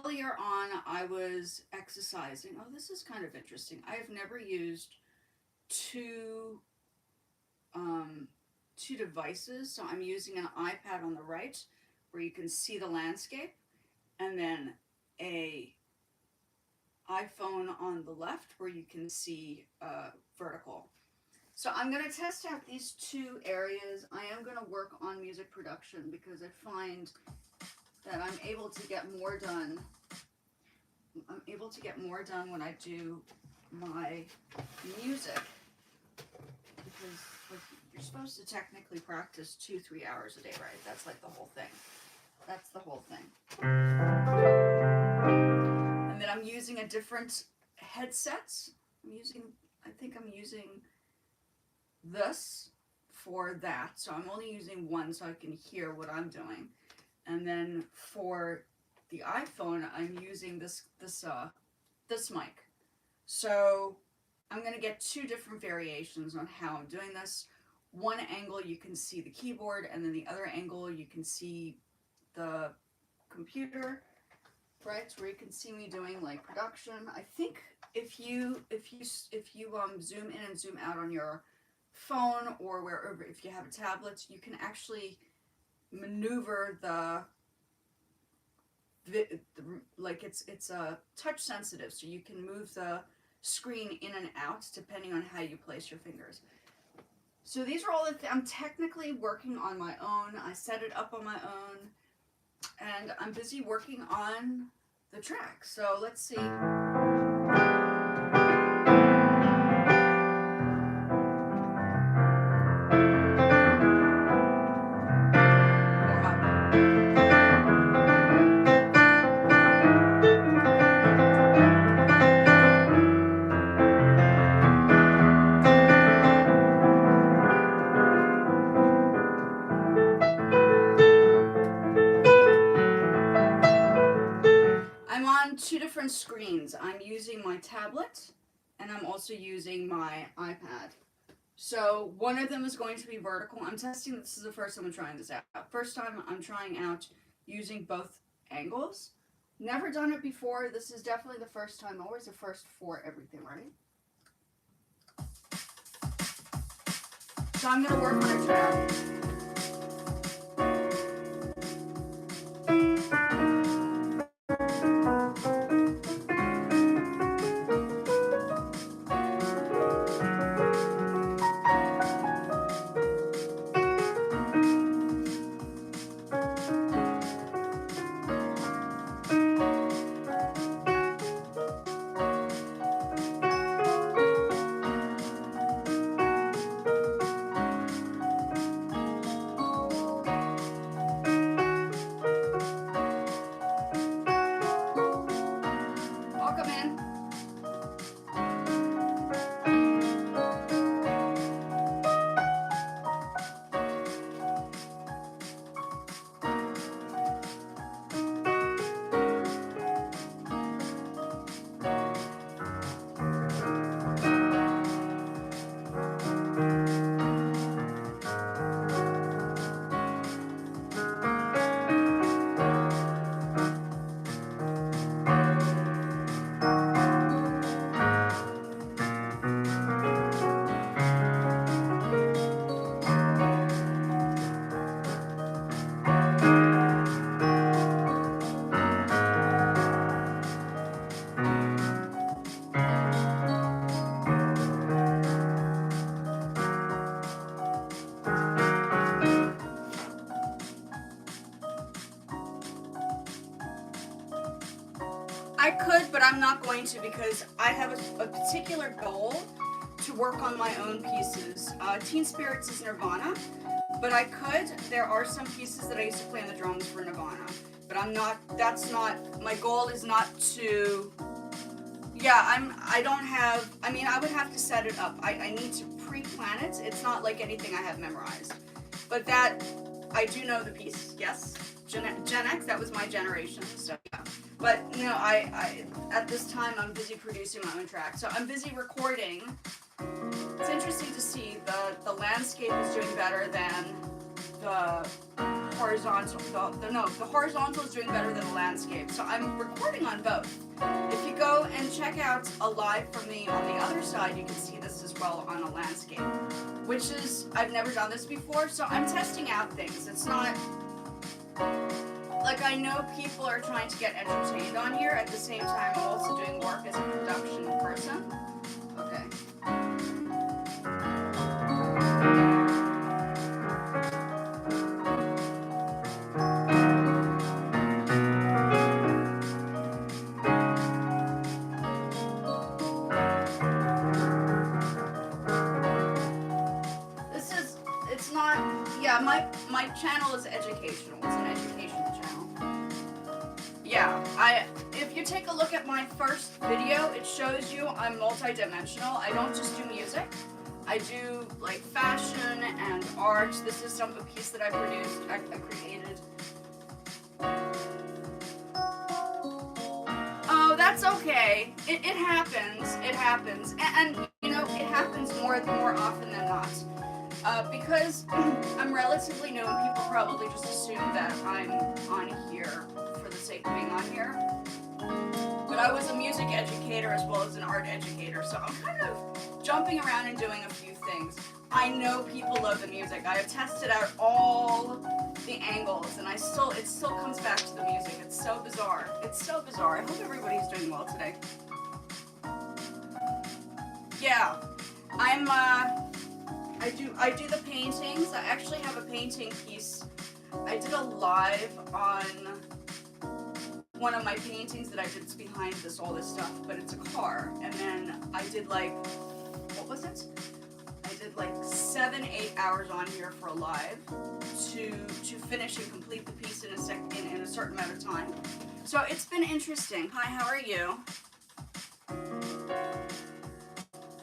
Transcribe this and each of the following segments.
earlier on, I was exercising. Oh, this is kind of interesting. I have never used two um, two devices. So I'm using an iPad on the right, where you can see the landscape, and then a iPhone on the left, where you can see vertical. So I'm going to test out these two areas. I am going to work on music production because I find that I'm able to get more done. I'm able to get more done when I do my music, because like, you're supposed to technically practice 2-3 hours a day, right? That's like the whole thing. That's the whole thing. And then I'm using a different headset. I think I'm using this for that. So I'm only using one so I can hear what I'm doing. And then for the iPhone, I'm using this mic. So I'm going to get two different variations on how I'm doing this. One angle you can see the keyboard, and then the other angle you can see the computer, right? Where you can see me doing like production. I think if you zoom in and zoom out on your phone or wherever, if you have a tablet, you can actually maneuver like it's touch sensitive, so you can move the screen in and out depending on how you place your fingers. So these are all I'm technically working on my own. I set it up on my own, and I'm busy working on the track. So let's see. Two different screens. I'm using my tablet, and I'm also using my iPad. So one of them is going to be vertical. I'm testing, this is the first time I'm trying this out. First time I'm trying out using both angles. Never done it before. This is definitely the first time. Always the first for everything, right? So I'm gonna work on a track. I could, but I'm not going to, because I have a particular goal to work on my own pieces. Teen Spirits is Nirvana, but I could. There are some pieces that I used to play on the drums for Nirvana, but I'm not, that's not, my goal is not to, yeah, I don't have, I mean, I would have to set it up. I need to pre-plan it. It's not like anything I have memorized, but that, I do know the piece, yes. Gen X, that was my generation, so yeah. But no, I at this time I'm busy producing my own track. So I'm busy recording. It's interesting to see the landscape is doing better than the horizontal. The horizontal is doing better than the landscape. So I'm recording on both. If you go and check out a live from me on the other side, you can see this as well on a landscape, which is, I've never done this before, so I'm testing out things. It's not, like, I know people are trying to get entertained on here. At the same time, I'm also doing work as a production person. Okay. It's not, yeah, my channel is educational. It's an educational channel. Yeah, if you take a look at my first video, it shows you I'm multi-dimensional. I don't just do music. I do like fashion and art. This is a piece that I produced, I created. Oh, that's okay. It happens. It happens. And you know, it happens more often than not. Because I'm relatively new and people probably just assume that I'm on here for the sake of being on here. But I was a music educator as well as an art educator, so I'm kind of jumping around and doing a few things. I know people love the music. I have tested out all the angles and it still comes back to the music. It's so bizarre. It's so bizarre. I hope everybody's doing well today. Yeah, I do the paintings. I actually have a painting piece. I did a live on one of my paintings that I did. It's behind all this stuff, but it's a car. And then I did like, what was it? I did like 7-8 hours on here for a live to finish and complete the piece in a certain amount of time. So it's been interesting. Hi, how are you?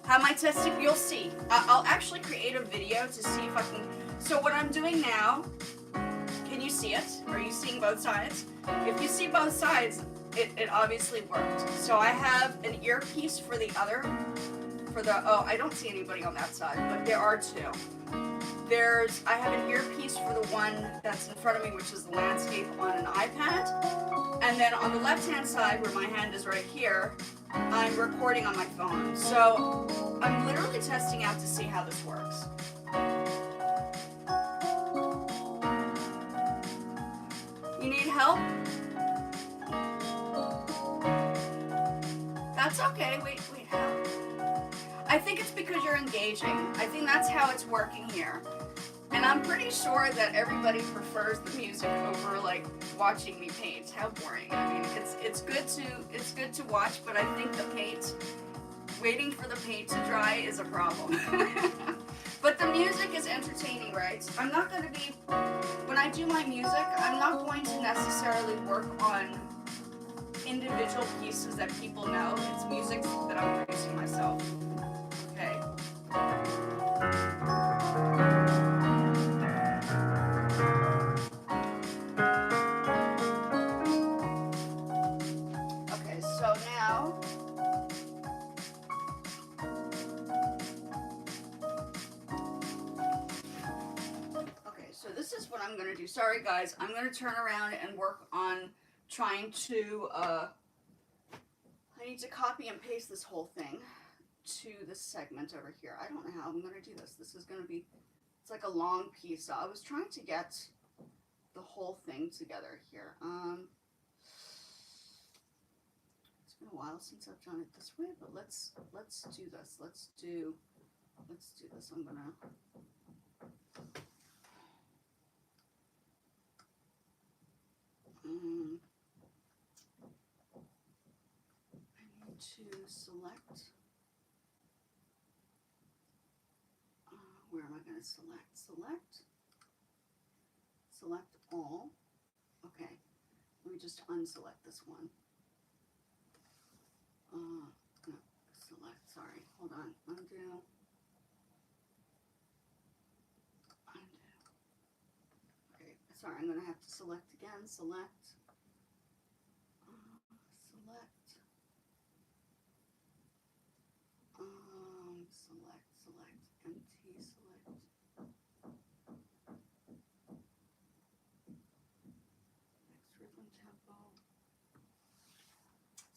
How am I testing? You'll see. I'll actually create a video to see if I can. So what I'm doing now, can you see it? Are you seeing both sides? If you see both sides, it obviously worked. So I have an earpiece for the other, oh, I don't see anybody on that side, but there are two. I have an earpiece for the one that's in front of me, which is the landscape on an iPad. And then on the left-hand side, where my hand is right here, I'm recording on my phone. So I'm literally testing out to see how this works. You need help? That's okay. Wait, how? I think it's because you're engaging. I think that's how it's working here. And I'm pretty sure that everybody prefers the music over like watching me paint. How boring. I mean, it's good to watch, but I think waiting for the paint to dry is a problem. But the music is entertaining, right? I'm not going to be, when I do my music, I'm not going to necessarily work on individual pieces that people know. It's music that I'm producing myself. Okay. Okay, so now so this is what I'm going to do. Sorry guys, I'm going to turn around and work on trying to, I need to copy and paste this whole thing to this segment over here. I don't know how I'm going to do this. This is going to be, it's like a long piece. So I was trying to get the whole thing together here. It's been a while since I've done it this way, but let's do this. Let's do this. I'm going to, I need to select, where am I going to select all. Okay, let me just unselect this one. No, select, sorry, hold on, undo. Okay, sorry, I'm going to have to select again, select, empty, select.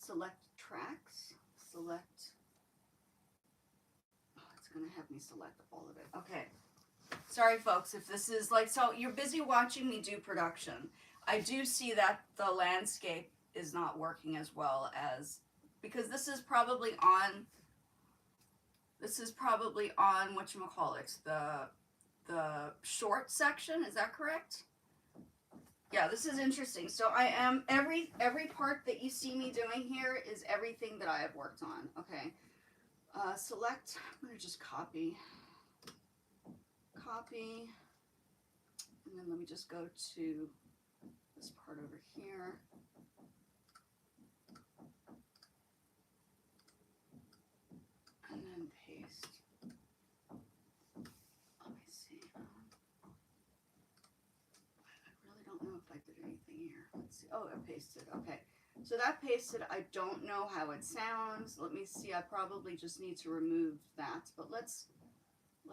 select tracks, select, oh, it's going to have me select all of it. Okay. Sorry, folks, if this is like, so you're busy watching me do production. I do see that the landscape is not working as well as, because this is probably on whatchamacallit, the short section, is that correct? Yeah, this is interesting. So I am, every part that you see me doing here is everything that I have worked on. Okay. Select, I'm going to just copy, and then let me just go to this part over here. And then paste. Let me see. I really don't know if I did anything here. Let's see. Oh, I pasted. Okay. So that pasted, I don't know how it sounds. Let me see. I probably just need to remove that. But let's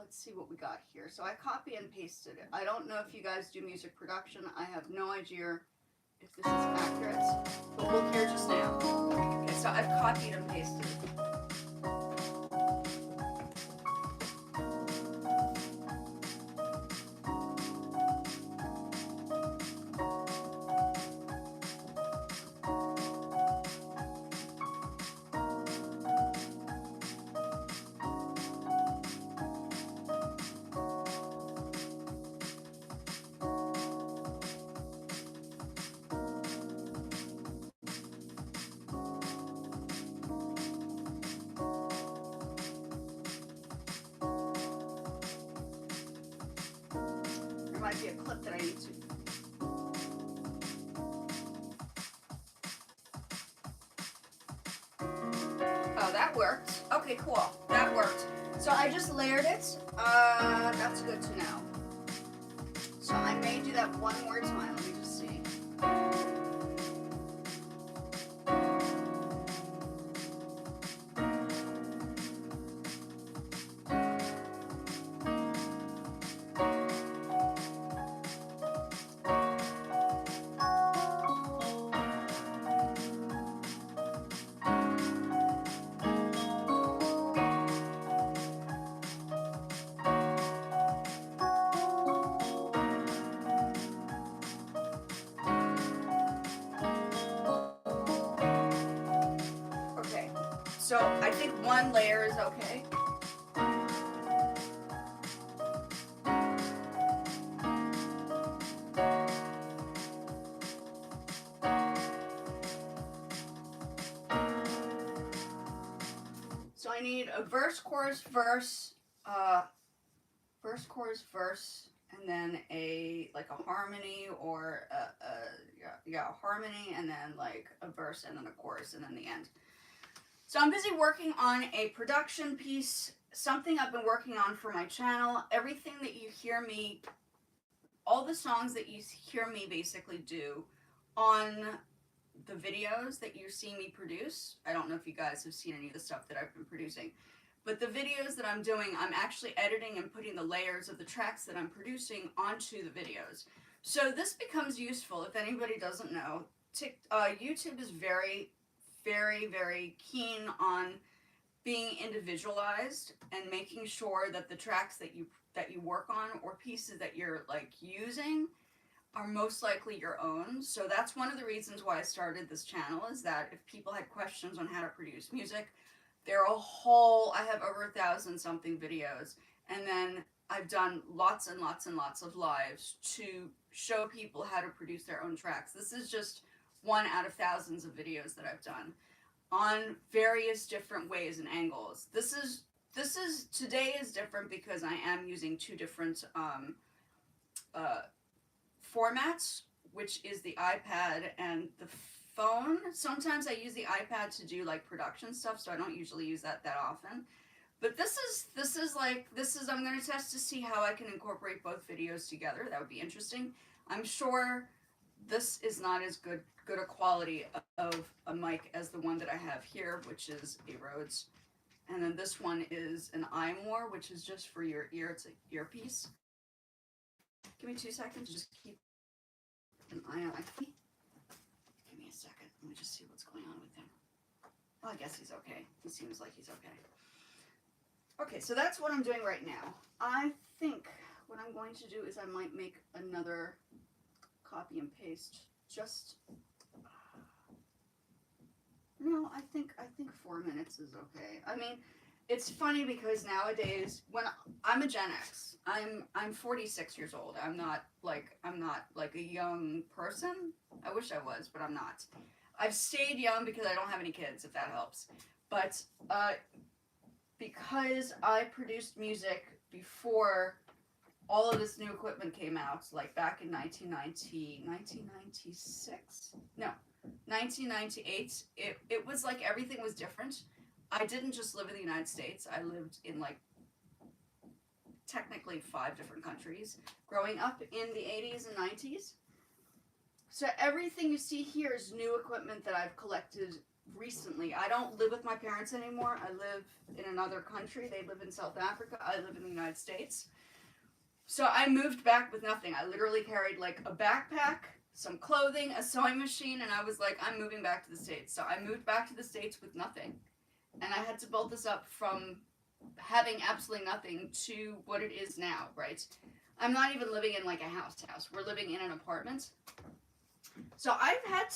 see what we got here. So I copy and pasted it. I don't know if you guys do music production. I have no idea if this is accurate. But look here just now. Okay, so I've copied and pasted. Might be a clip that I need to. Oh, that worked. Okay, cool. That worked. So I just layered it. That's good to know. So I may do that one more time. Let me just see. So I think one layer is okay. So I need a verse, chorus, verse, verse, chorus, verse, and then a harmony or a harmony, and then like a verse and then a chorus and then the end. So I'm busy working on a production piece, something I've been working on for my channel. Everything that you hear me, all the songs that you hear me basically do on the videos that you see me produce. I don't know if you guys have seen any of the stuff that I've been producing, but the videos that I'm doing, I'm actually editing and putting the layers of the tracks that I'm producing onto the videos. So this becomes useful if anybody doesn't know. YouTube is very, very keen on being individualized and making sure that the tracks that you work on or pieces that you're like using are most likely your own. So that's one of the reasons why I started this channel, is that if people had questions on how to produce music, I have over 1,000 something videos, and then I've done lots and lots and lots of lives to show people how to produce their own tracks. This is just one out of thousands of videos that I've done on various different ways and angles. Today is different because I am using two different formats, which is the iPad and the phone. Sometimes I use the iPad to do like production stuff, so I don't usually use that often. But I'm going to test to see how I can incorporate both videos together. That would be interesting. I'm sure this is not as good a quality of a mic as the one that I have here, which is a Rhodes. And then this one is an iMore, which is just for your ear. It's an earpiece. Give me 2 seconds. Just keep an eye on my feet. Give me a second. Let me just see what's going on with him. Well, I guess he's okay. He seems like he's okay. Okay, so that's what I'm doing right now. I think what I'm going to do is I might make another copy and paste. Just no, I think 4 minutes is okay. I mean, it's funny because nowadays when I'm a Gen X, I'm 46 years old. I'm not like a young person. I wish I was, but I'm not. I've stayed young because I don't have any kids, if that helps. But because I produced music before all of this new equipment came out, like back in 1996? No, 1998. It was like everything was different. I didn't just live in the United States. I lived in like technically 5 different countries growing up in the 80s and 90s. So everything you see here is new equipment that I've collected recently. I don't live with my parents anymore. I live in another country. They live in South Africa. I live in the United States. So I moved back with nothing. I literally carried like a backpack, some clothing, a sewing machine, and I was like, I'm moving back to the States. So I moved back to the States with nothing. And I had to build this up from having absolutely nothing to what it is now, right? I'm not even living in like a house. We're living in an apartment. So I had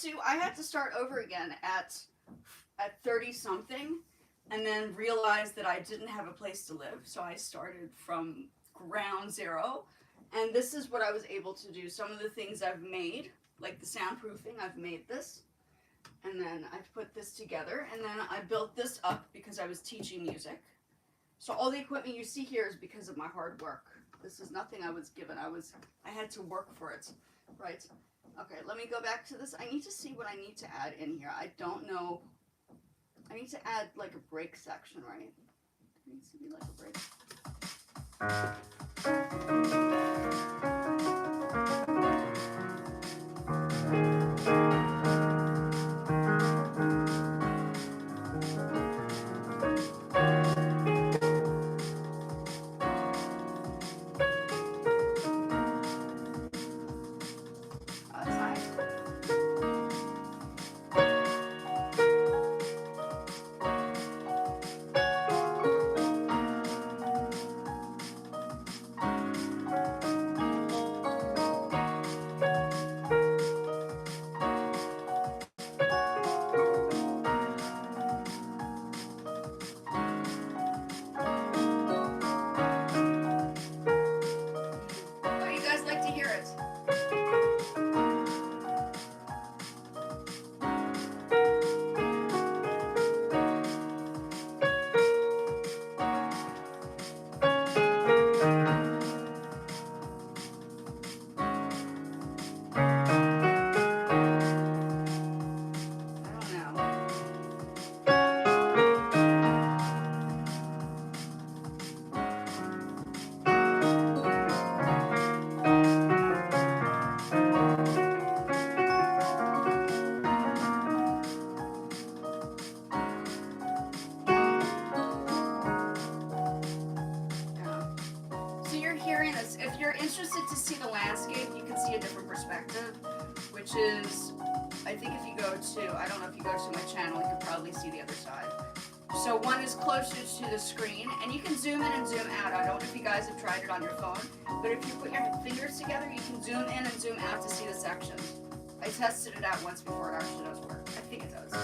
to start over again at 30 something, and then realized that I didn't have a place to live. So I started from ground zero, and this is what I was able to do. Some of the things I've made, like the soundproofing, I've made this, and then I've put this together, and then I built this up because I was teaching music. So all the equipment you see here is because of my hard work. This is nothing I was given. I had to work for it, right? Okay, let me go back to this. I need to see what I need to add in here. I don't know. I need to add like a break section, right? There needs to be like a break. If you're interested to see the landscape, you can see a different perspective, which is, I think if you go to, I don't know if you go to my channel, you can probably see the other side. So one is closer to the screen, and you can zoom in and zoom out. I don't know if you guys have tried it on your phone, but if you put your fingers together, you can zoom in and zoom out to see the sections. I tested it out once before, it actually does work. I think it does.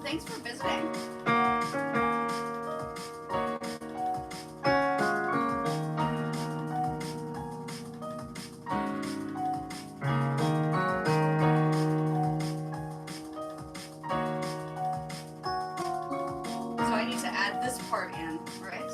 Thanks for visiting. So I need to add this part in, right?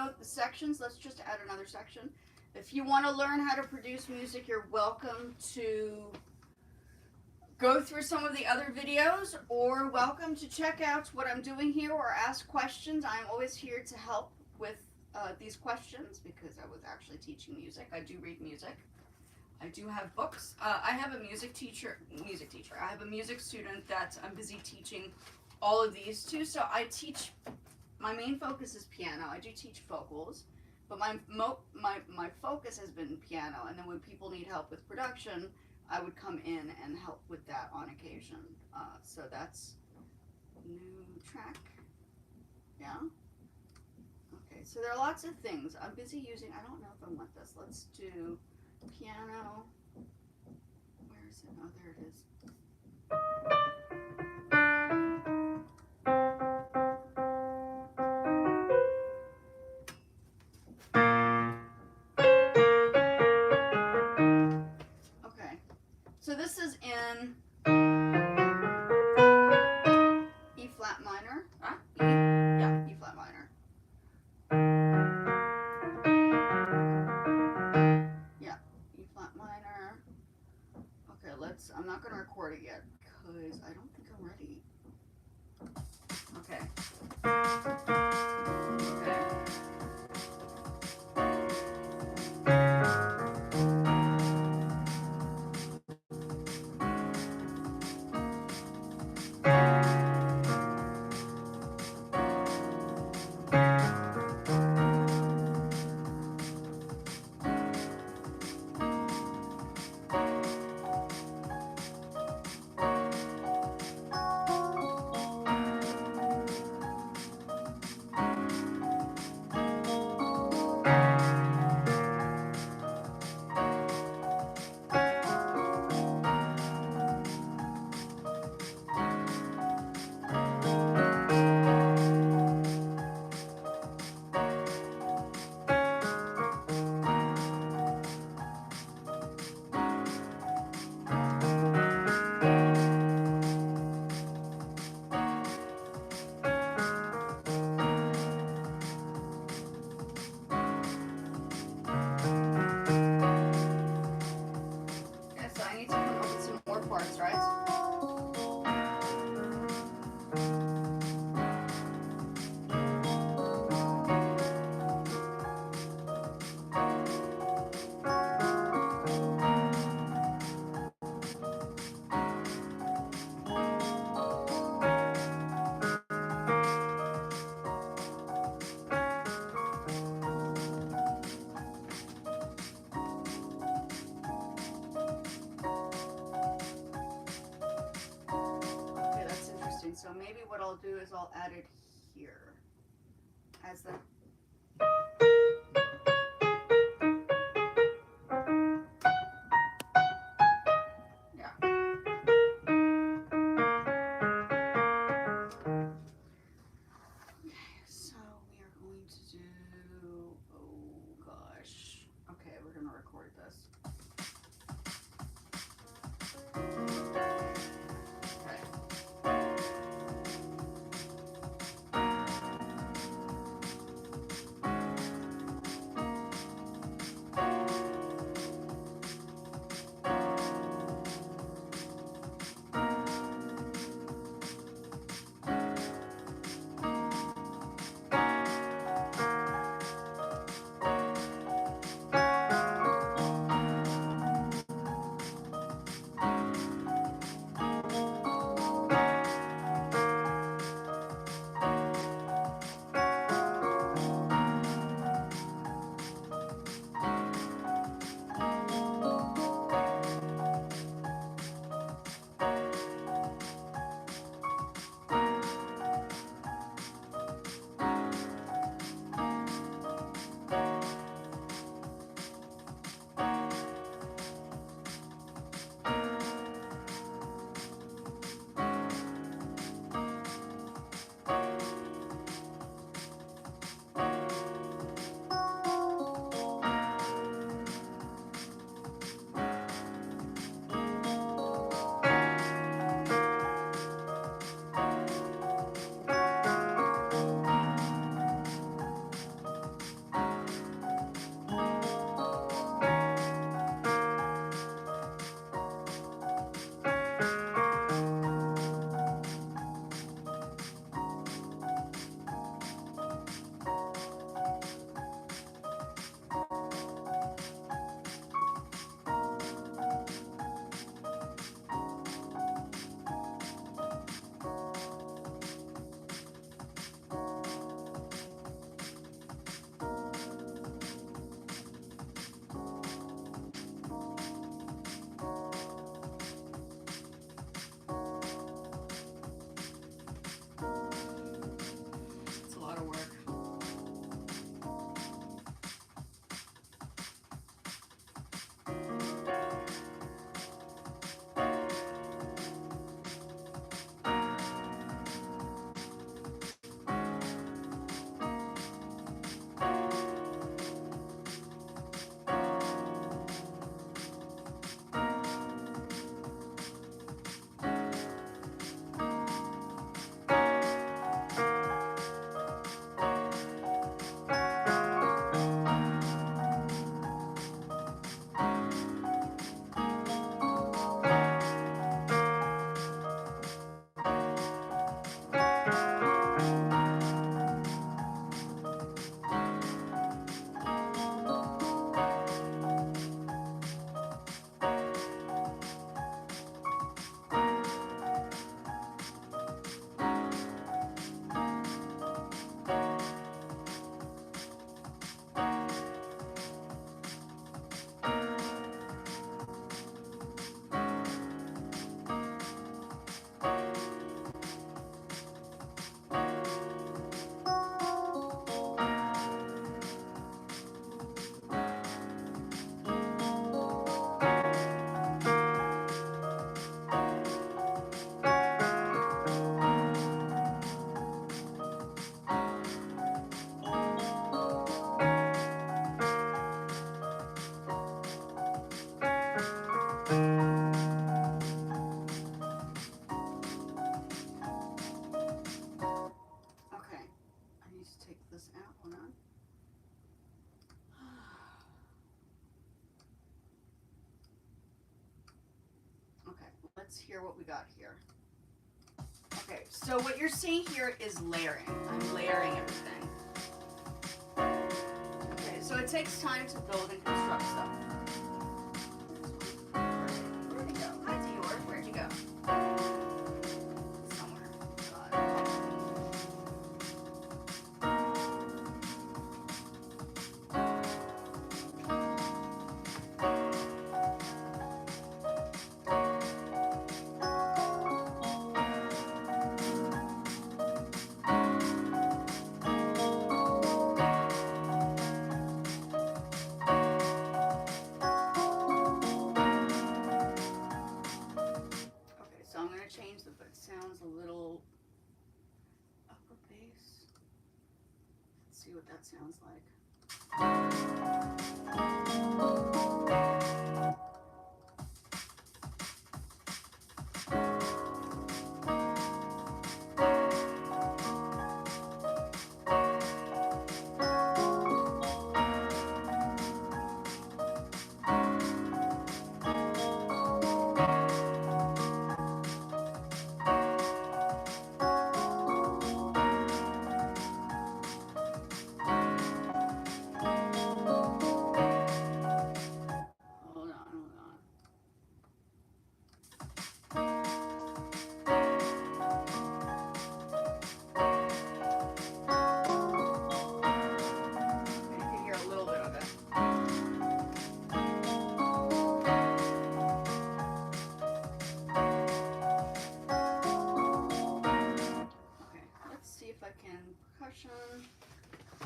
know the sections, let's just add another section. If you want to learn how to produce music, you're welcome to go through some of the other videos, or welcome to check out what I'm doing here or ask questions. I'm always here to help with these questions because I was actually teaching music. I do read music. I do have books. I have a music teacher. I have a music student that I'm busy teaching all of these to. So I teach. My main focus is piano. I do teach vocals, but my focus has been piano. And then when people need help with production, I would come in and help with that on occasion. So that's new track. Yeah. Okay. So there are lots of things. I'm busy using. I don't know if I want this. Let's do piano. Where is it? Oh, there it is. Okay. So this is in E flat minor. E flat minor. Yeah, E flat minor. Okay, I'm not gonna record it yet because I don't think I'm ready. Okay. So I need to come up with some more parts, right? So maybe what I'll do is I'll add it here as the so we are going to do, oh gosh. Okay, we're gonna record this. Okay. let's hear what we got here. Okay, so what you're seeing here is layering. I'm layering everything. Okay, so it takes time to build and construct stuff. Where'd he go? Hi, Dior. Where'd you go? Somewhere. So I'm going to change the foot sounds a little upper bass. Let's see what that sounds like.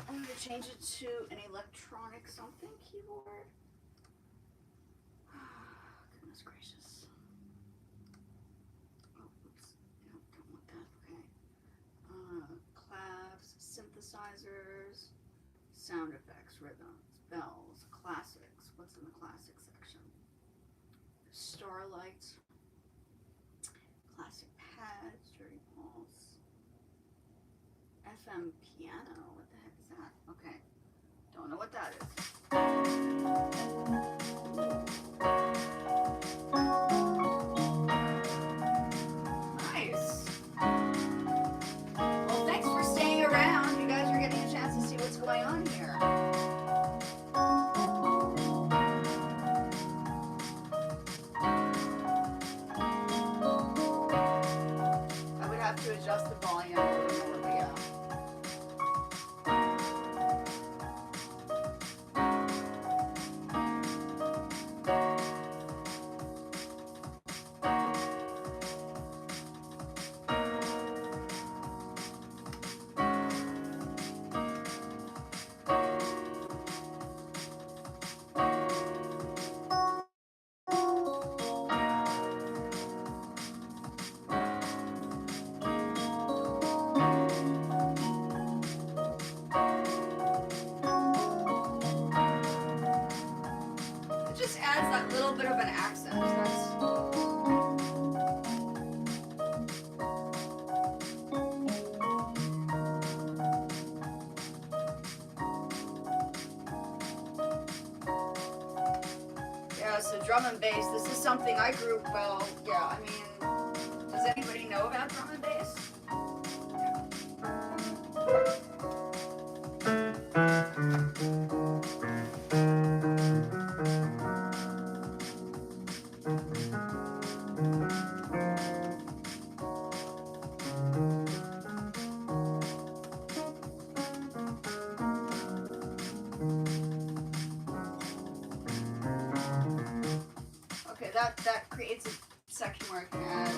I'm going to change it to an electronic something keyboard. Goodness gracious. Oh, oops. No, don't want that. Okay. Claps, synthesizers, sound effects, rhythms, bells, classics. What's in the classic section? Starlight, classic pads, dirty pulse. FM piano, what the heck is that? Okay, don't know what that is. Nice. Well, thanks for staying around. You guys are getting a chance to see what's going on here. I would have to adjust the volume. Little bit of an accent. Yeah, so drum and bass. This is something I grew well. Yeah, I mean, does anybody know about drum and bass? That creates a section where I can add.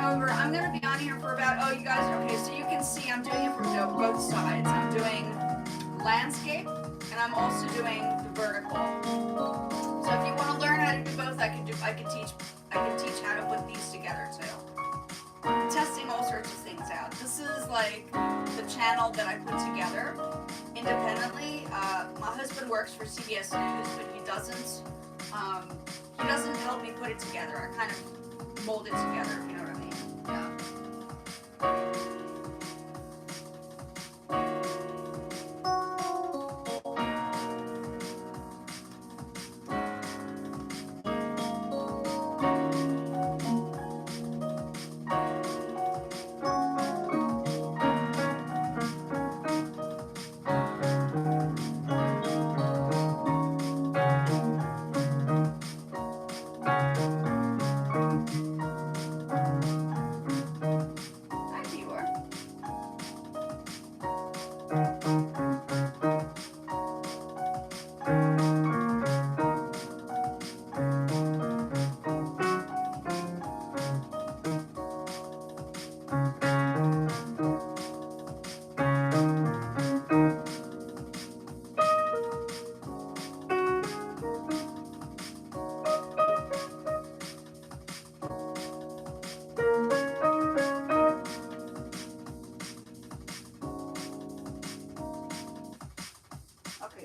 Over. I'm going to be on here for about, oh, you guys, okay, so you can see I'm doing it from both sides. I'm doing landscape, and I'm also doing the vertical. So if you want to learn how to do both, I can I can teach how to put these together too. I'm testing all sorts of things out. This is like the channel that I put together independently. My husband works for CBS News, but he doesn't help me put it together. I kind of mold it together, if you know what I mean. Yeah.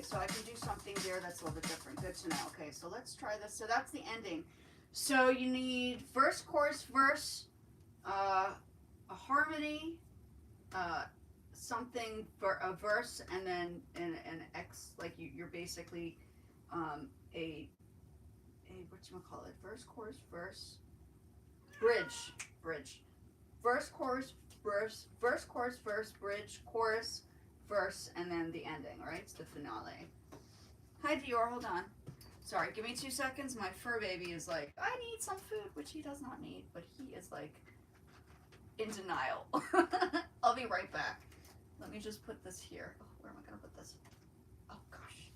So I can do something there that's a little bit different. Good to know. Okay, so let's try this. So that's the ending. So you need verse, chorus, verse, a harmony, something for a verse, and then an X. Like you're basically a whatchamacallit, verse, chorus, verse, bridge, verse, chorus, verse, bridge, chorus, verse, and then the ending, right? It's the finale. Hi, Dior, hold on. Sorry, give me 2 seconds. My fur baby is like, I need some food, which he does not need, but he is like in denial. I'll be right back. Let me just put this here. Oh, where am I going to put this? Oh, gosh.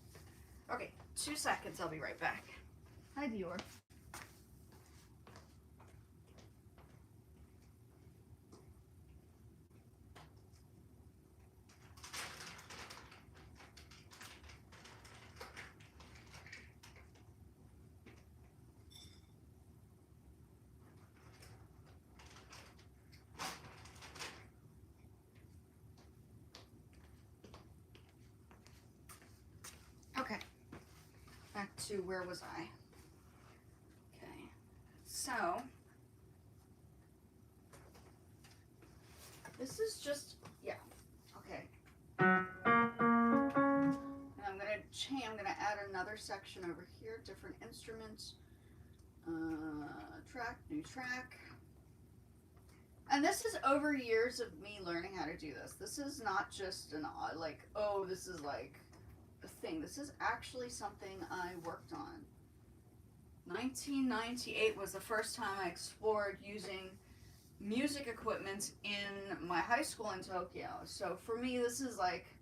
Okay, 2 seconds. I'll be right back. Hi, Dior. Okay, back to where was I? Okay, so this is just, yeah, okay. And I'm gonna add another section over here, different instruments, track, new track. And this is over years of me learning how to do this. This is not just an, like, oh, this is like thing. This is actually something I worked on. 1998 was the first time I explored using music equipment in my high school in Tokyo. So for me, this is like,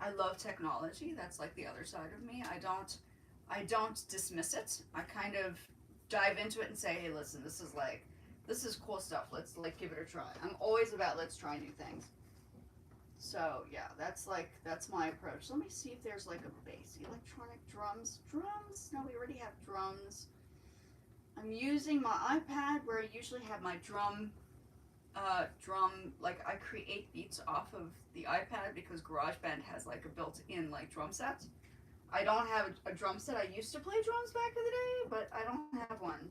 I love technology. That's like the other side of me. I don't dismiss it. I kind of dive into it and say, hey, listen, this is cool stuff. Let's like give it a try. I'm always about let's try new things. So yeah, that's my approach. Let me see if there's like a bass. Electronic drums. Drums? No, we already have drums. I'm using my iPad where I usually have my drum, like I create beats off of the iPad because GarageBand has like a built-in like drum set. I don't have a drum set. I used to play drums back in the day, but I don't have one.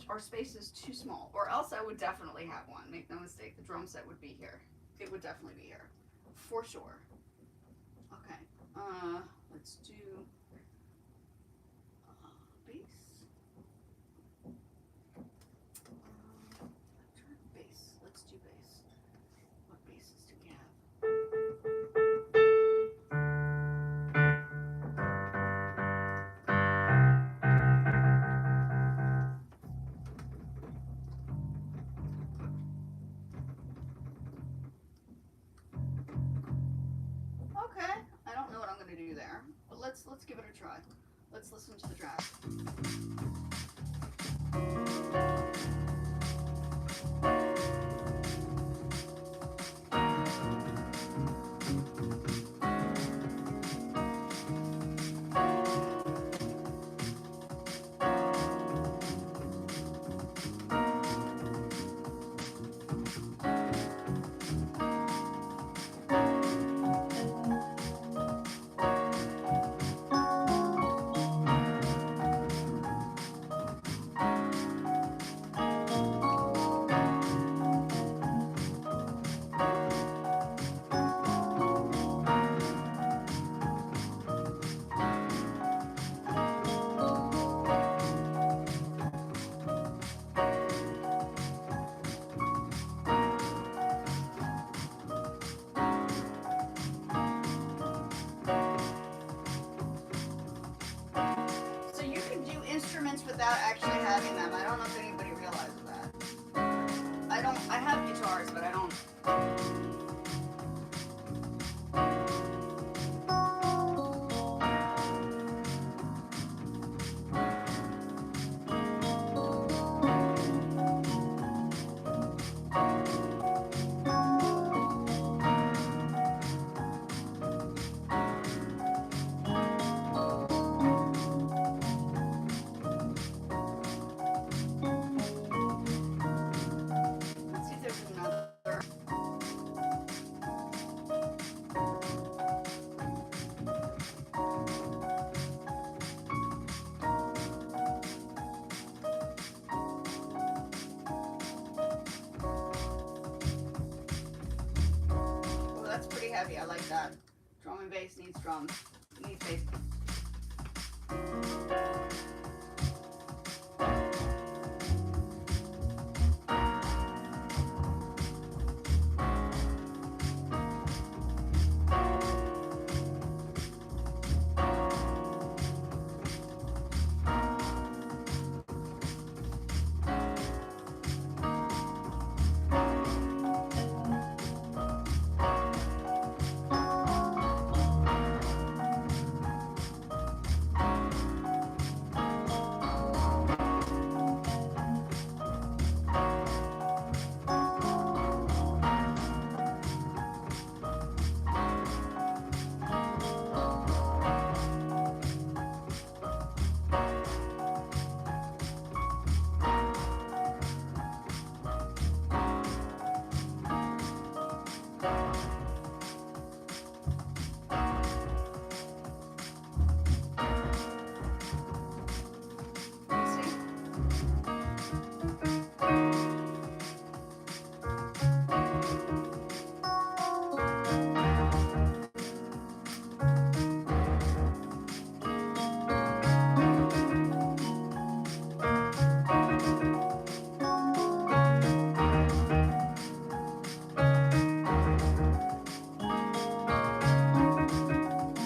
Our space is too small, or else I would definitely have one. Make no mistake, the drum set would be here. It would definitely be here, for sure. Okay, let's do bass. Bass. Let's do bass. What basses do we have? Okay, I don't know what I'm gonna do there, but let's give it a try. Let's listen to the track. without actually having them. I don't know if anybody realizes that. I have guitars, but I don't. Let's see if there's another. Oh, that's pretty heavy. I like that. Drum and bass needs drums. Needs bass.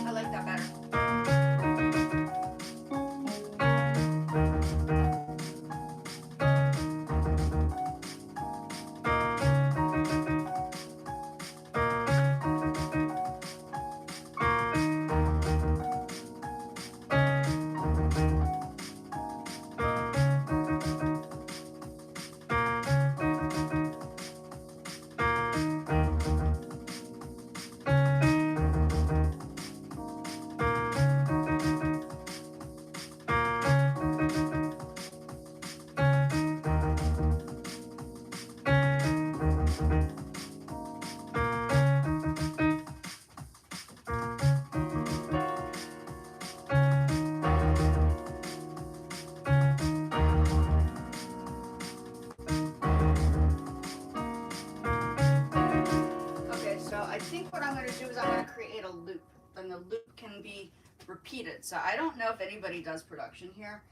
I like that better. Okay, so I think what I'm going to do is I'm going to create a loop. And the loop can be repeated. So I don't know if anybody does production here.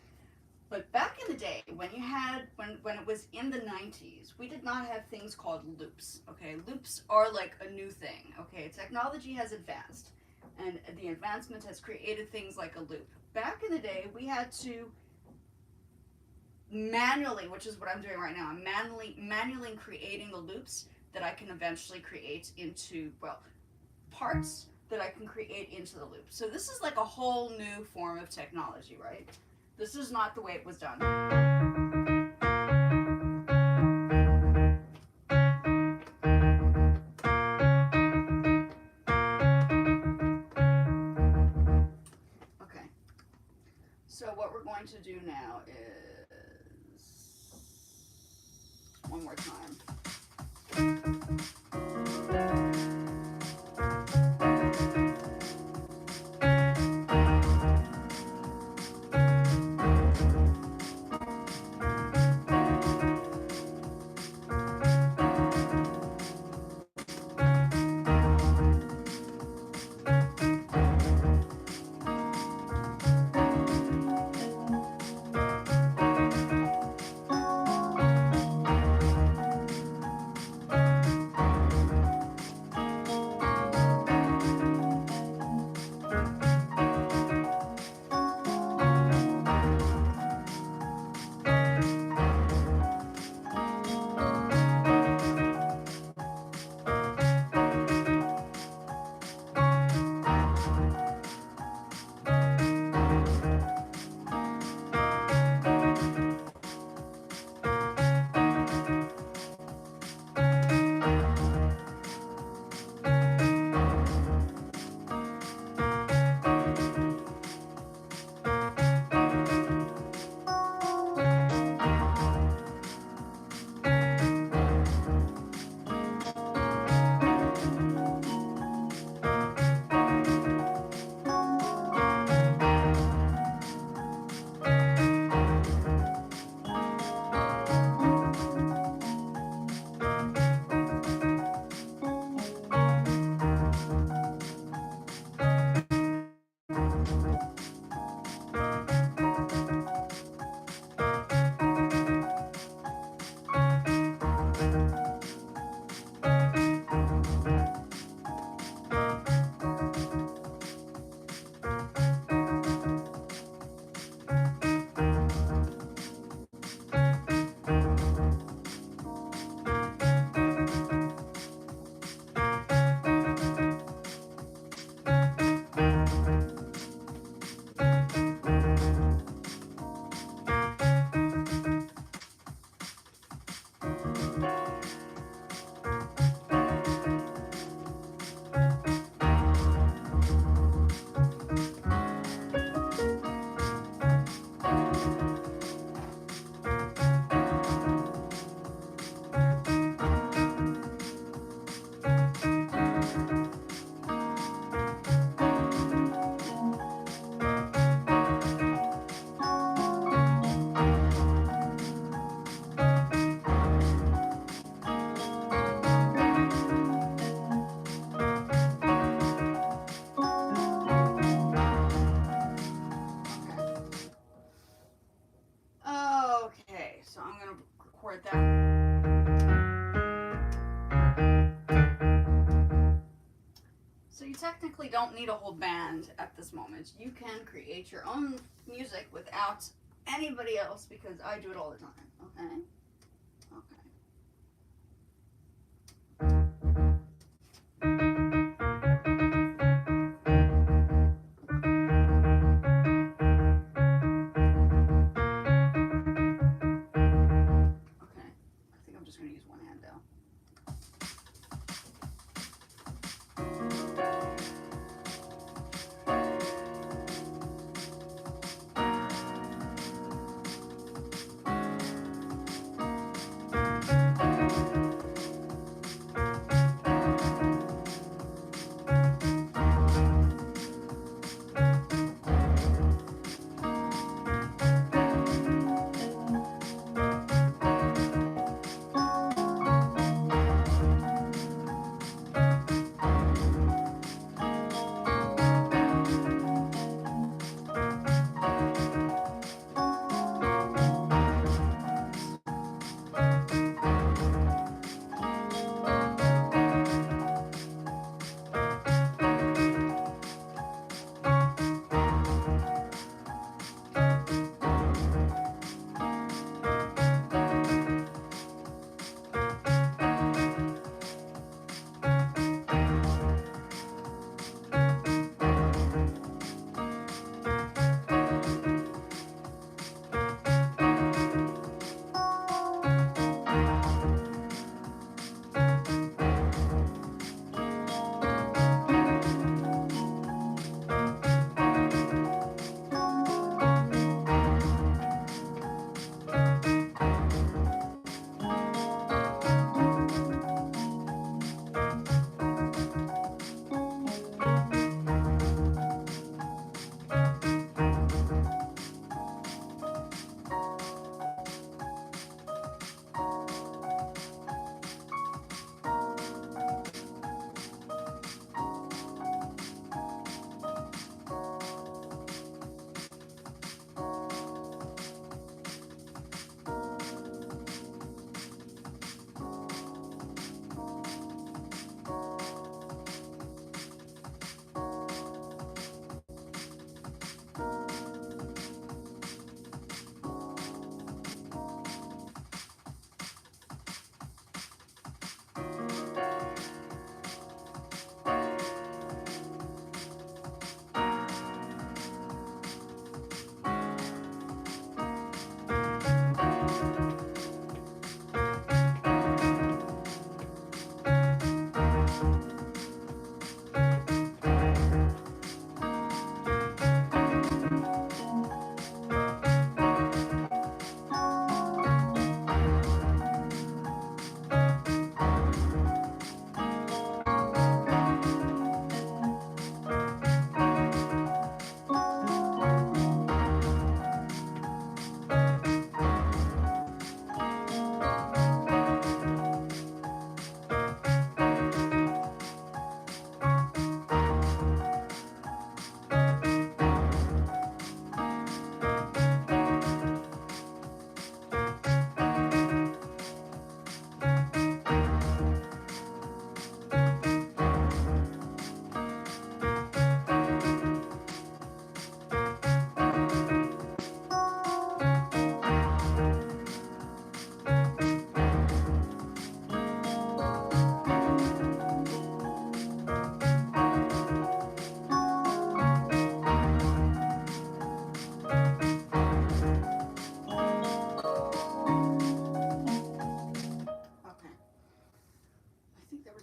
But back in the day, when it was in the 90s, we did not have things called loops. Okay, loops are like a new thing. Okay, technology has advanced, and the advancement has created things like a loop. Back in the day, we had to manually, which is what I'm doing right now, I'm manually creating the loops that I can eventually create into, well, parts that I can create into the loop. So this is like a whole new form of technology, right? This is not the way it was done. Okay. So what we're going to do now is one more time. definitely don't need a whole band at this moment. You can create your own music without anybody else because I do it all the time. Okay? Okay. I think I'm just going to use one hand though.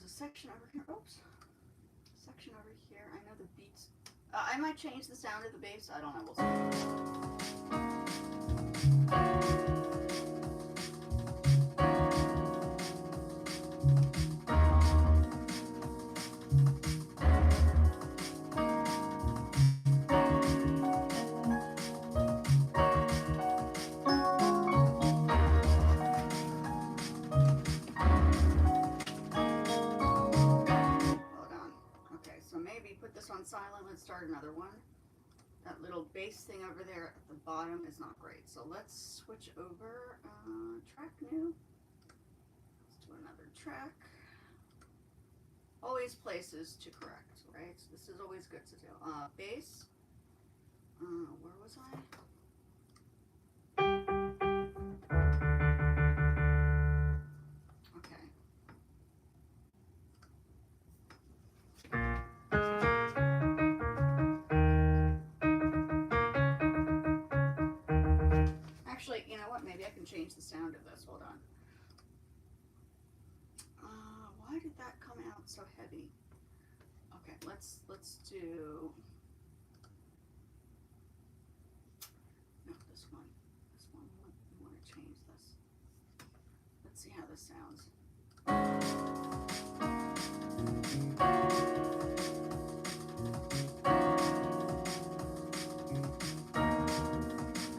Section over here. Oops. Section over here. I know the beats. I might change the sound of the bass. I don't know. We'll on silent. Let's start another one. That little bass thing over there at the bottom is not great. So let's switch over. Track new. Let's do another track. Always places to correct. right? So this is always good to do. Bass. Where was I? Okay. Actually, you know what? Maybe I can change the sound of this. Hold on. Why did that come out so heavy? Okay, let's do no this one. This one we want to change this. Let's see how this sounds.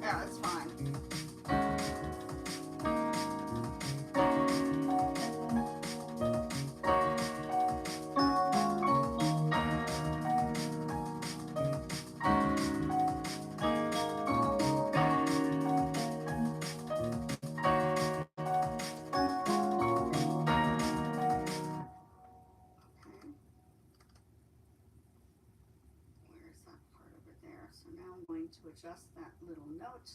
Yeah, that's fine. Where's that part over there? So now I'm going to adjust that little note.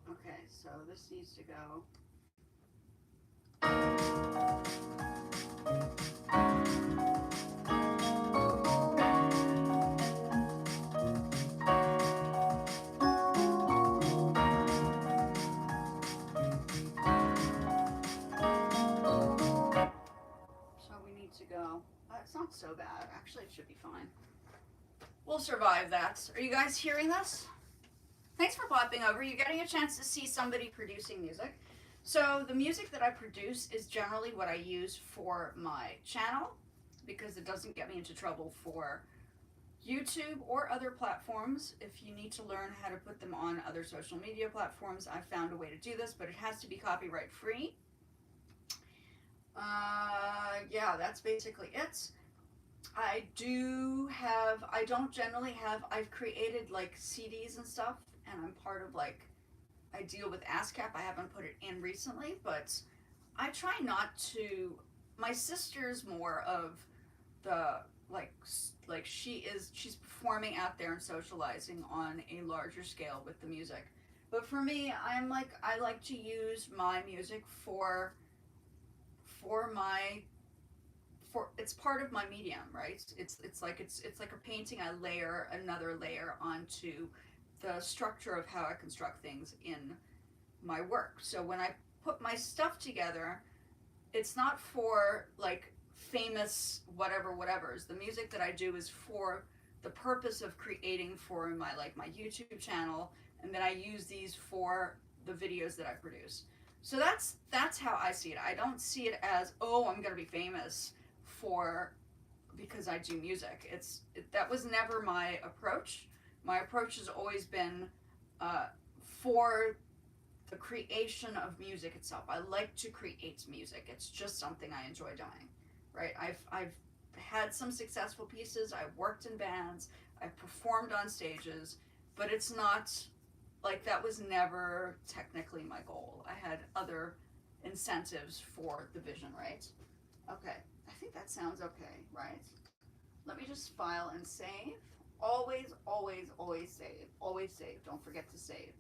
Okay, so this needs to go. So we need to go. It's not so bad. Actually, it should be fine. We'll survive that. Are you guys hearing this? Thanks for popping over. You're getting a chance to see somebody producing music. So the music that I produce is generally what I use for my channel because it doesn't get me into trouble for YouTube or other platforms. If you need to learn how to put them on other social media platforms, I've found a way to do this, but it has to be copyright free. Yeah, that's basically it. I don't generally have, I've created like CDs and stuff, and I'm part of like, I deal with ASCAP. I haven't put it in recently, but I try not to, my sister's more of the, she's performing out there and socializing on a larger scale with the music. But for me, I like to use my music for it's part of my medium, right? It's like a painting. I layer another layer onto the structure of how I construct things in my work. So when I put my stuff together, it's not for like famous whatever's. The music that I do is for the purpose of creating for my YouTube channel, and then I use these for the videos that I produce. So that's how I see it. I don't see it as, oh, I'm gonna be famous because I do music. That was never my approach. My approach has always been for the creation of music itself. I like to create music. It's just something I enjoy doing, right? I've had some successful pieces. I've worked in bands. I've performed on stages, but it's not like that was never technically my goal. I had other incentives for the vision, right? Okay, I think that sounds okay, right? Let me just file and save. Always, always, always save. Always save. Don't forget to save.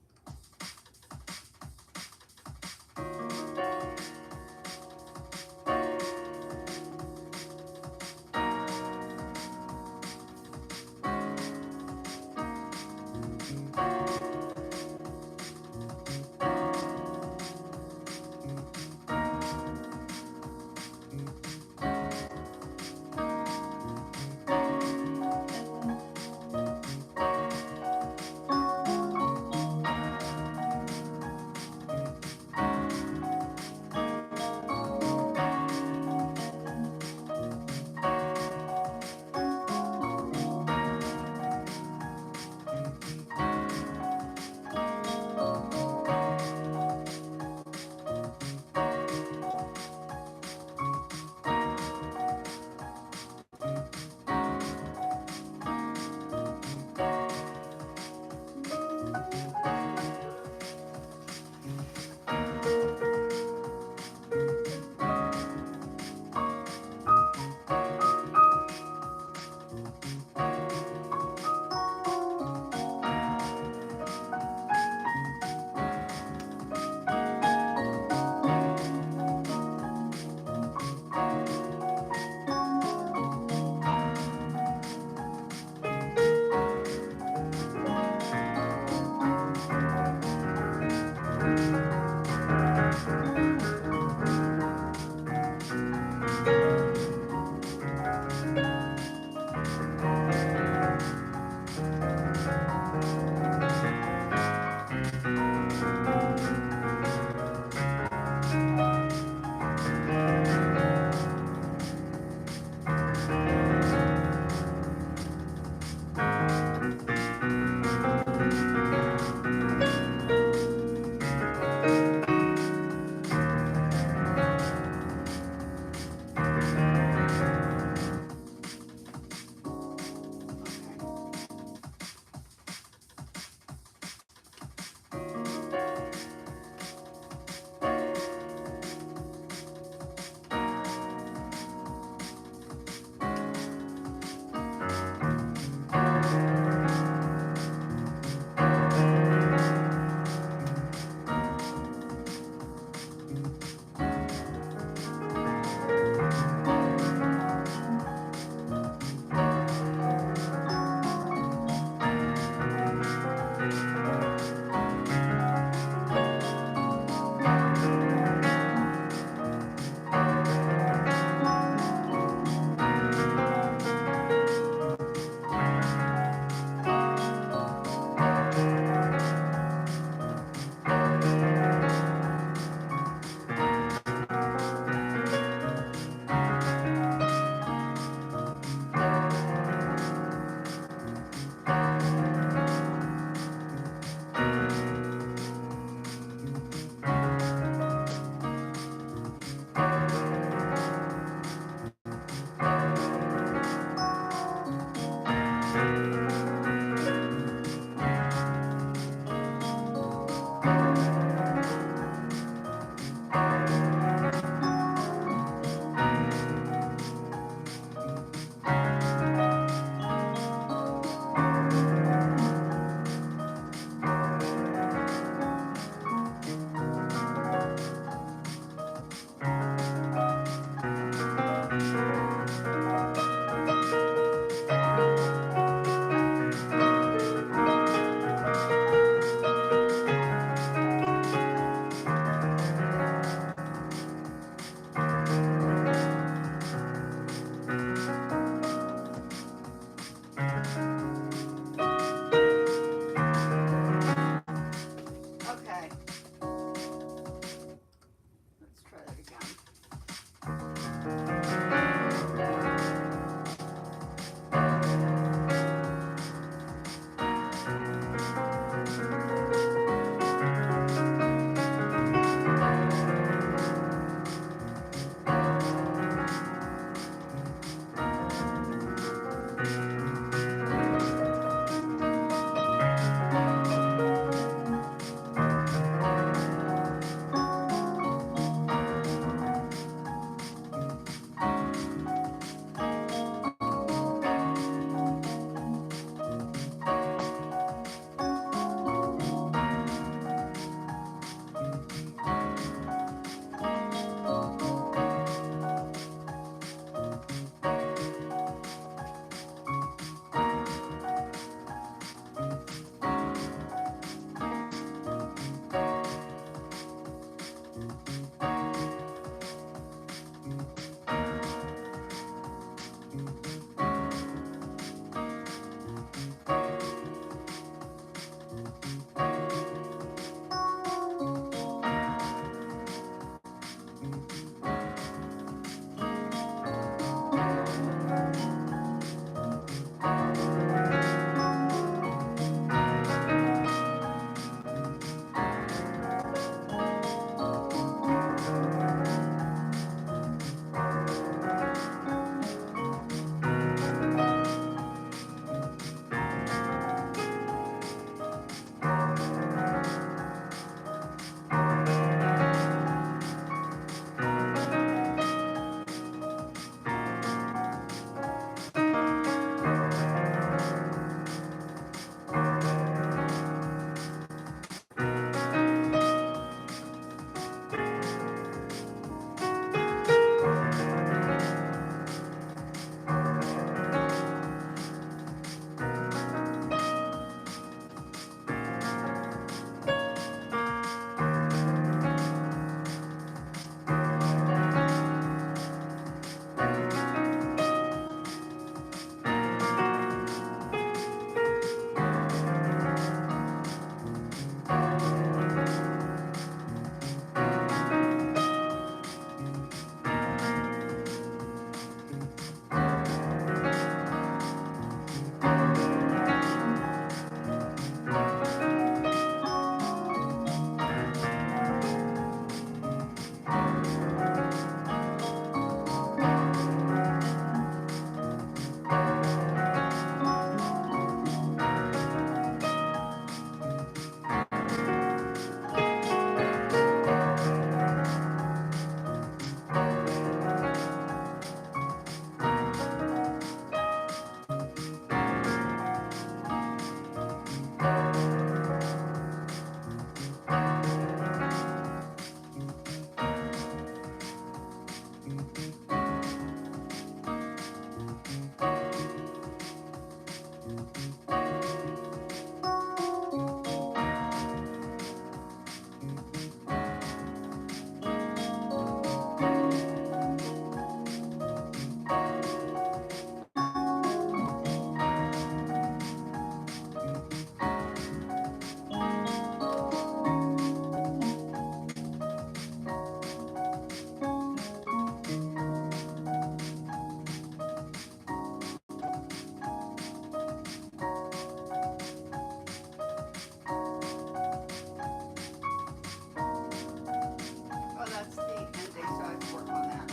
Oh, that's the ending, so I have to work on that.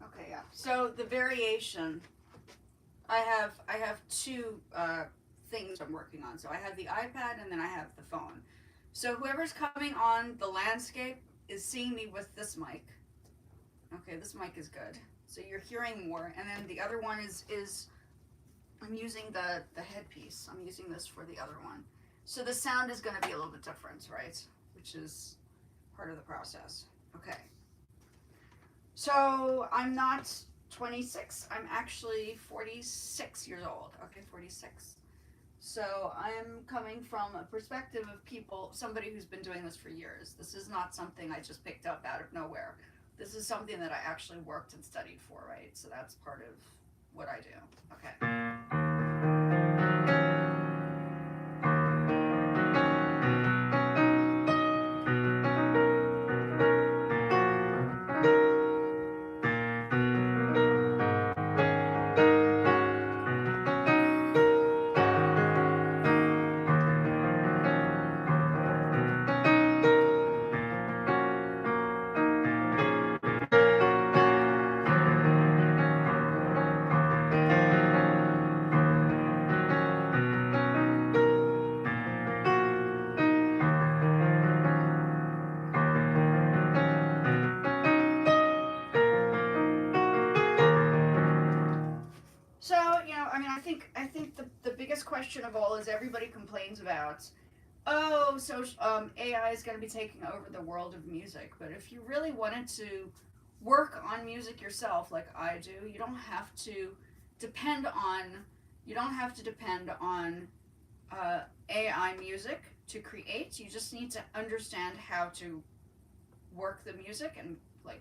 Okay, yeah. So the variation, I have two things I'm working on. So I have the iPad and then I have the phone. So whoever's coming on the landscape is seeing me with this mic. Okay, this mic is good. So you're hearing more. And then the other one is I'm using the headpiece. I'm using this for the other one. So the sound is going to be a little bit different, right? Which is part of the process. Okay. So I'm not 26. I'm actually 46 years old. Okay, 46. So I'm coming from a perspective of people, somebody who's been doing this for years. This is not something I just picked up out of nowhere. This is something that I actually worked and studied for, right? So that's part of what I do. Okay. So, I mean, I think the biggest biggest question of all is everybody complains about, oh, so AI is going to be taking over the world of music. But if you really wanted to work on music yourself, like I do, you don't have to depend on AI music to create. You just need to understand how to work the music, and like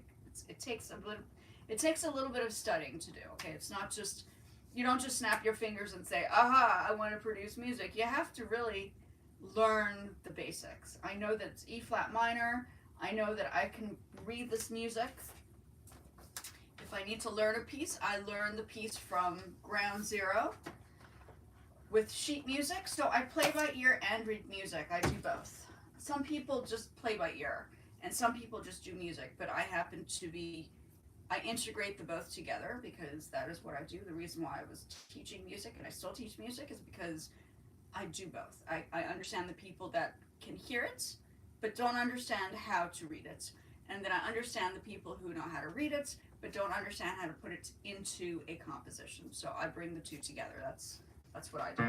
it takes a little bit of studying to do. Okay, it's not just, you don't just snap your fingers and say, aha, I want to produce music. You have to really learn the basics. I know that it's E flat minor. I know that I can read this music. If I need to learn a piece, I learn the piece from ground zero. With sheet music, so I play by ear and read music. I do both. Some people just play by ear, and some people just do music, but I integrate the both together because that is what I do. The reason why I was teaching music, and I still teach music, is because I do both. I understand the people that can hear it, but don't understand how to read it. And then I understand the people who know how to read it, but don't understand how to put it into a composition. So I bring the two together. That's what I do.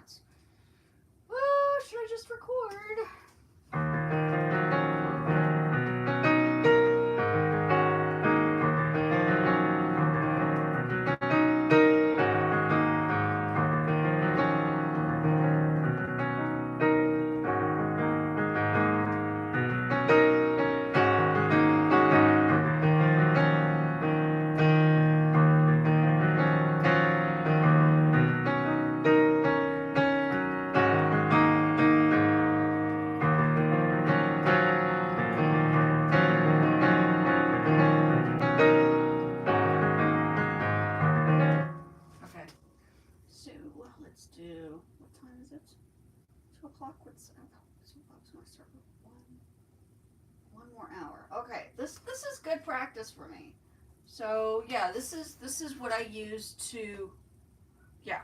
that. Should I just record? Let's do, what time is it? 2 o'clock? What's 2 o'clock? So I start with one more hour. Okay, this is good practice for me. So yeah, this is what I use to, yeah.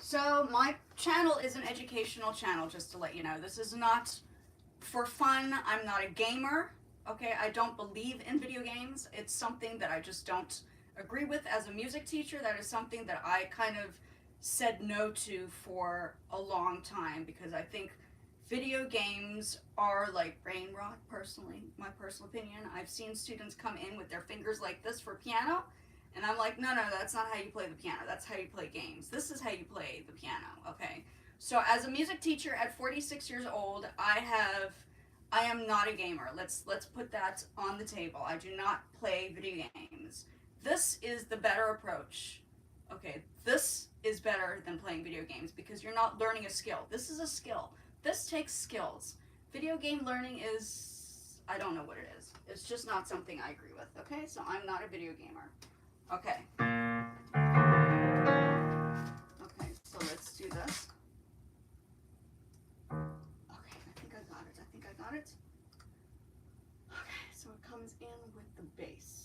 So my channel is an educational channel, just to let you know. This is not for fun. I'm not a gamer. Okay, I don't believe in video games. It's something that I just don't agree with as a music teacher. That is something that I kind of said no to for a long time because I think video games are like brain rot, personally, my personal opinion. I've seen students come in with their fingers like this for piano, and I'm like, no, that's not how you play the piano. That's how you play games. This is how you play the piano, okay? So as a music teacher at 46 years old, I am not a gamer. Let's put that on the table. I do not play video games. This is the better approach. Okay, this is better than playing video games because you're not learning a skill. This is a skill. This takes skills. Video game learning is, I don't know what it is. It's just not something I agree with, okay? So I'm not a video gamer. Okay. Okay, so let's do this. Okay, I think I got it. Okay, so it comes in with the bass.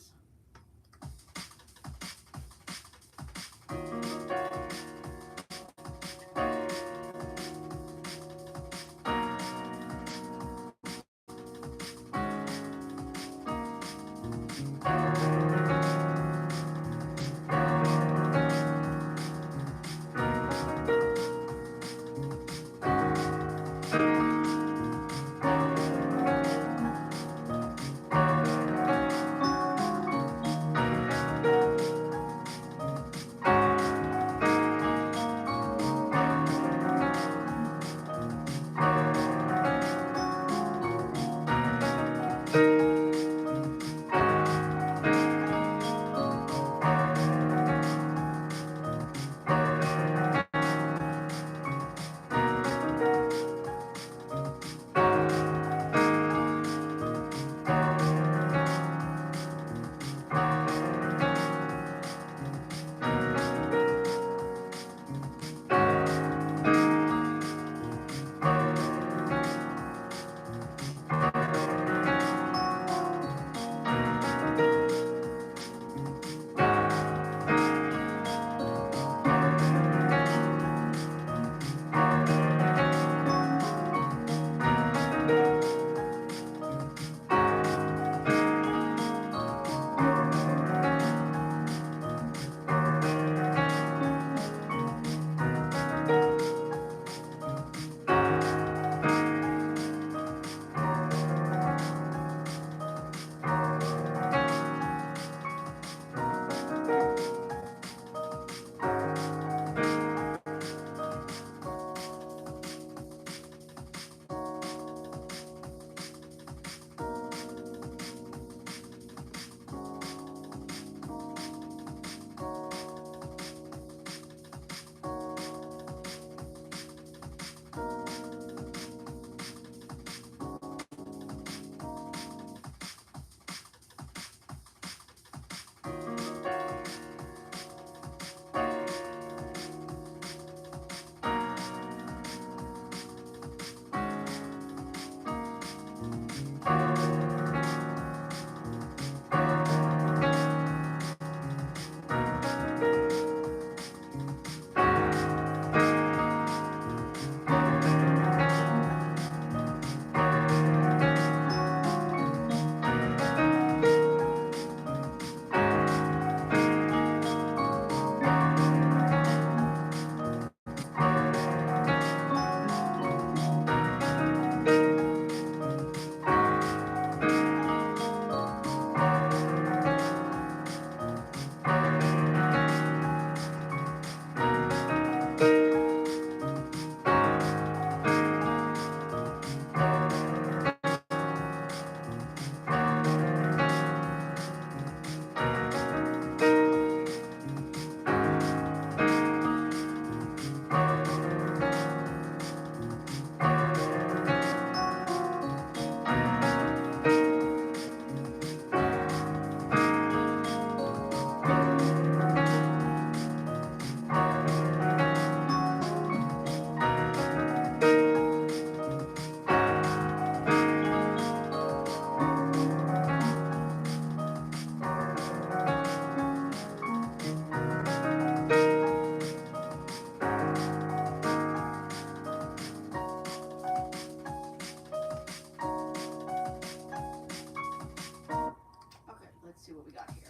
see what we got here.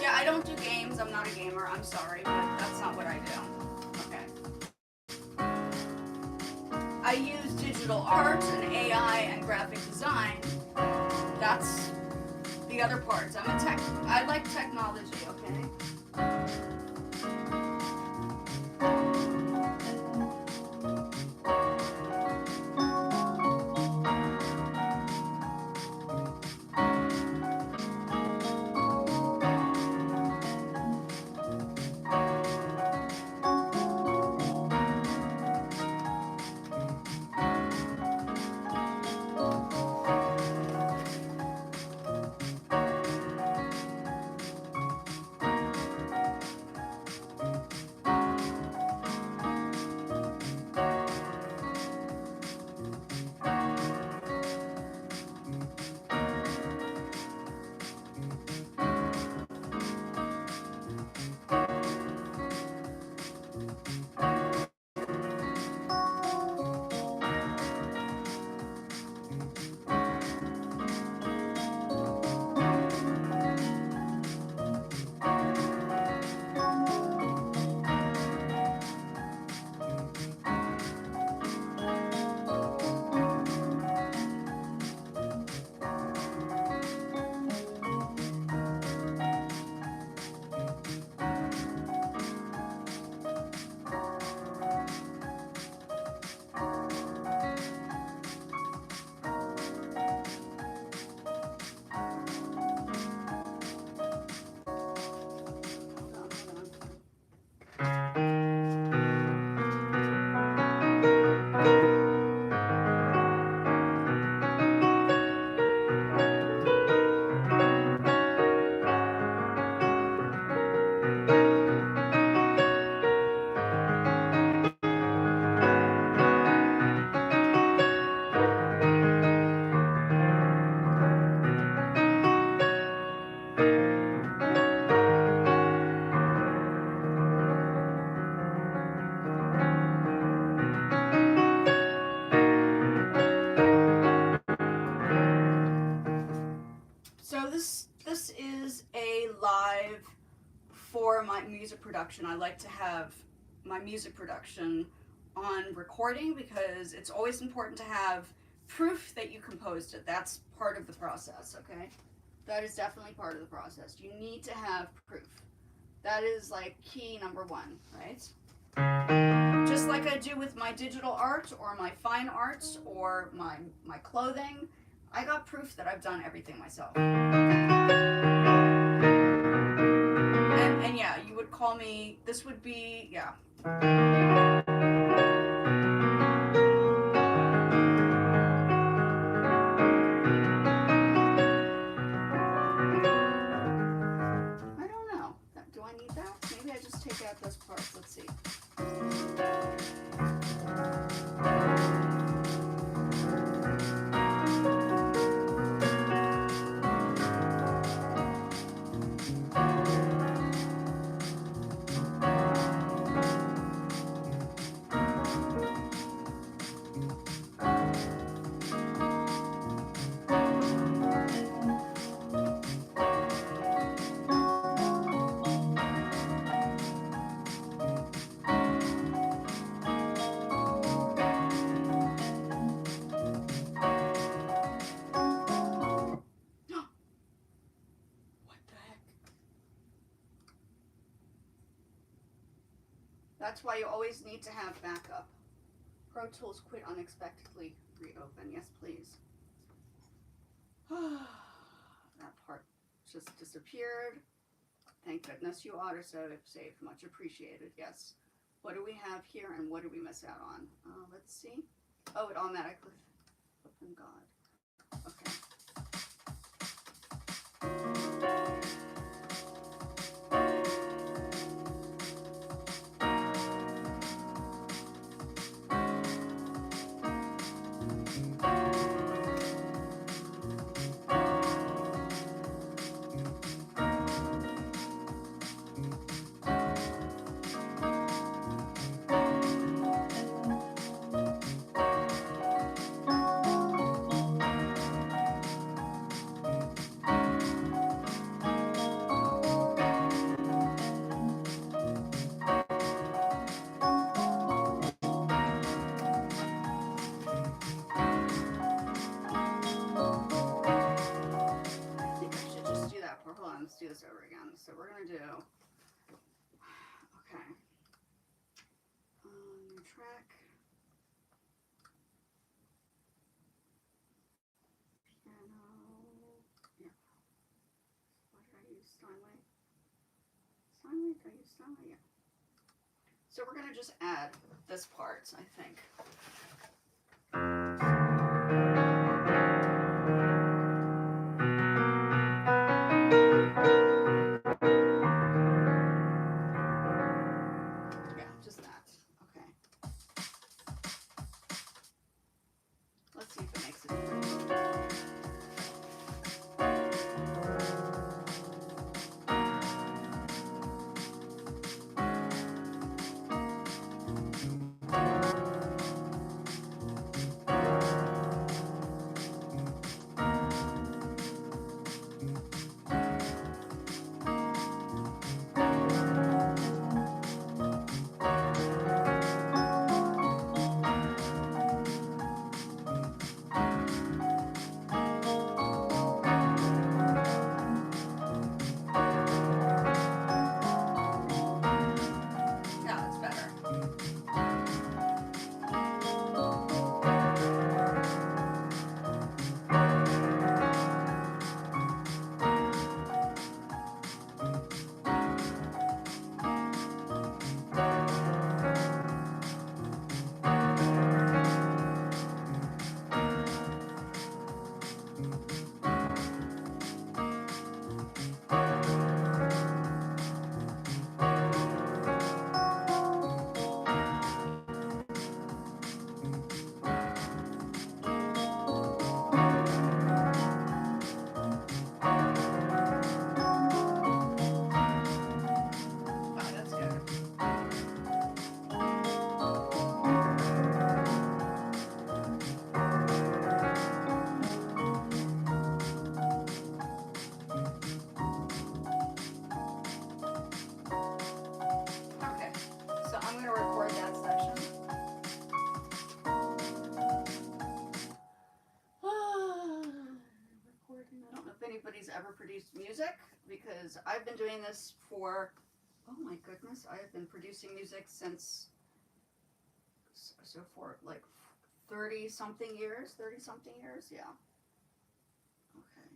Yeah, I don't do games. I'm not a gamer. I'm sorry, but that's not what I do. Okay. I use digital art and AI and graphic design. That's the other parts. I like technology, okay? So this is a live for my music production. I like to have my music production on recording because it's always important to have proof that you composed it. That's part of the process, okay? That is definitely part of the process. You need to have proof. That is like key number one, right? Just like I do with my digital art or my fine arts or my clothing, I got proof that I've done everything myself. And yeah, you would call me, this would be, yeah. I don't know. Do I need that? Maybe I just take out those parts. Let's see. That's why you always need to have backup. Pro Tools quit unexpectedly. Reopen. Yes, please. That part just disappeared. Thank goodness you auto-save. Much appreciated. Yes. What do we have here and what did we miss out on? Let's see. Oh, it automatically. Open God. Okay. do this over again. So we're going to do, okay, new track, piano, yeah. What did I use? Steinway? Steinway? Did I use Steinway? Yeah. So we're going to just add this part, I think. Yeah, just that. Okay. Let's see if it makes a difference. Yeah, it's better. Wow, that's good. Okay, so I'm going to record that section. Recording. I don't know if anybody's ever produced music, because I've been doing this for, oh my goodness, I have been producing music since, so for like 30 something years, yeah. Okay.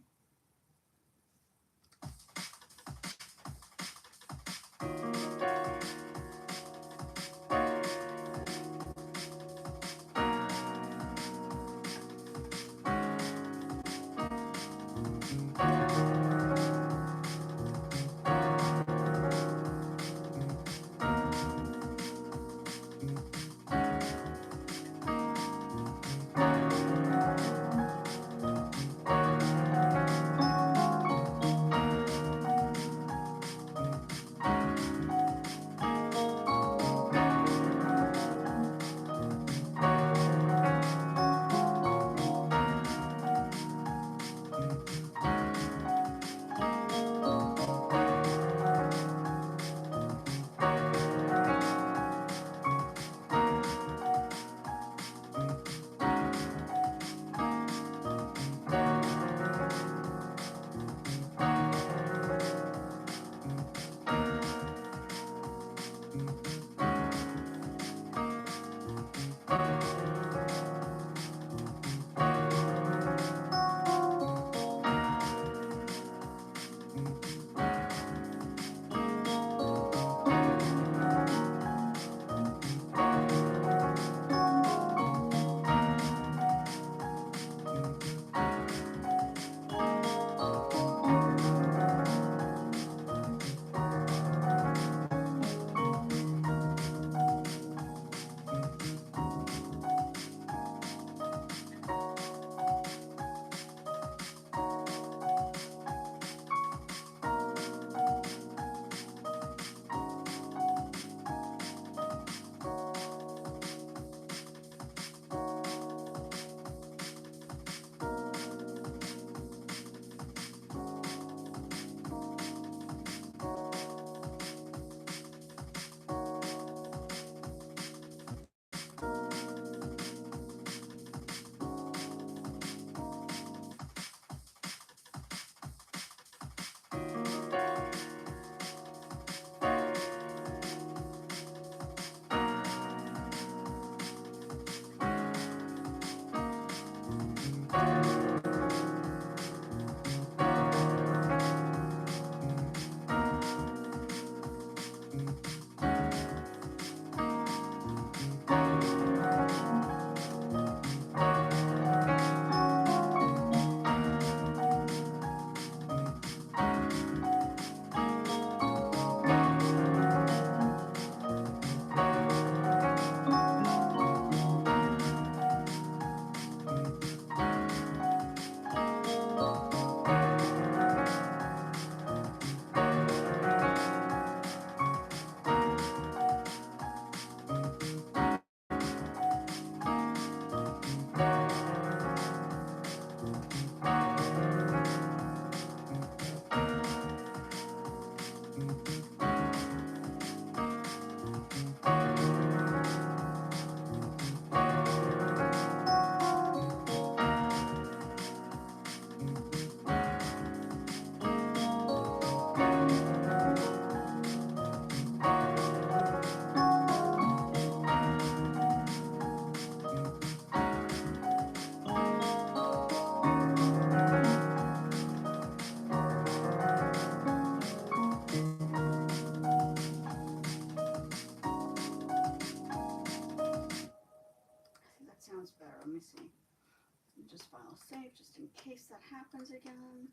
file saved just in case that happens again.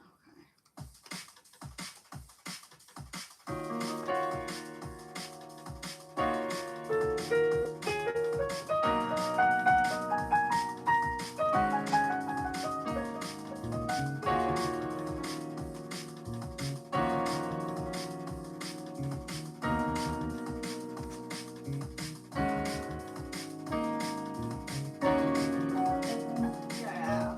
Okay. Yeah.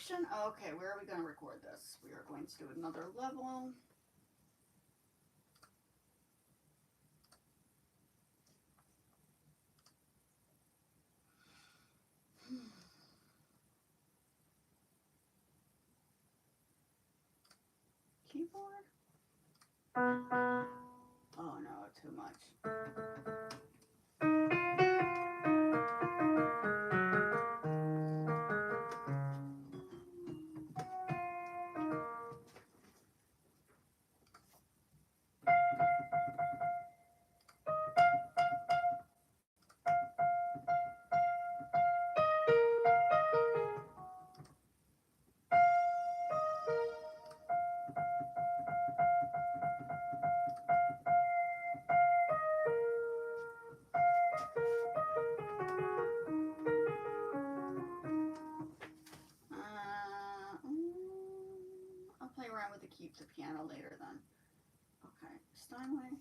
section. Okay, where are we going to record this? We are going to do another level. Keyboard? Oh no, too much. I'll play around with the piano later then. Okay, Steinway.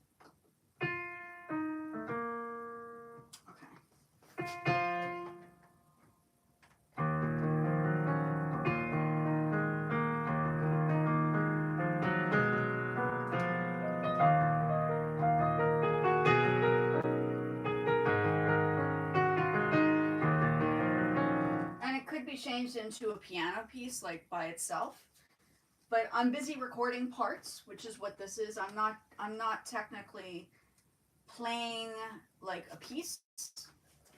And it could be changed into a piano piece like by itself. But I'm busy recording parts, which is what this is. I'm not technically playing like a piece.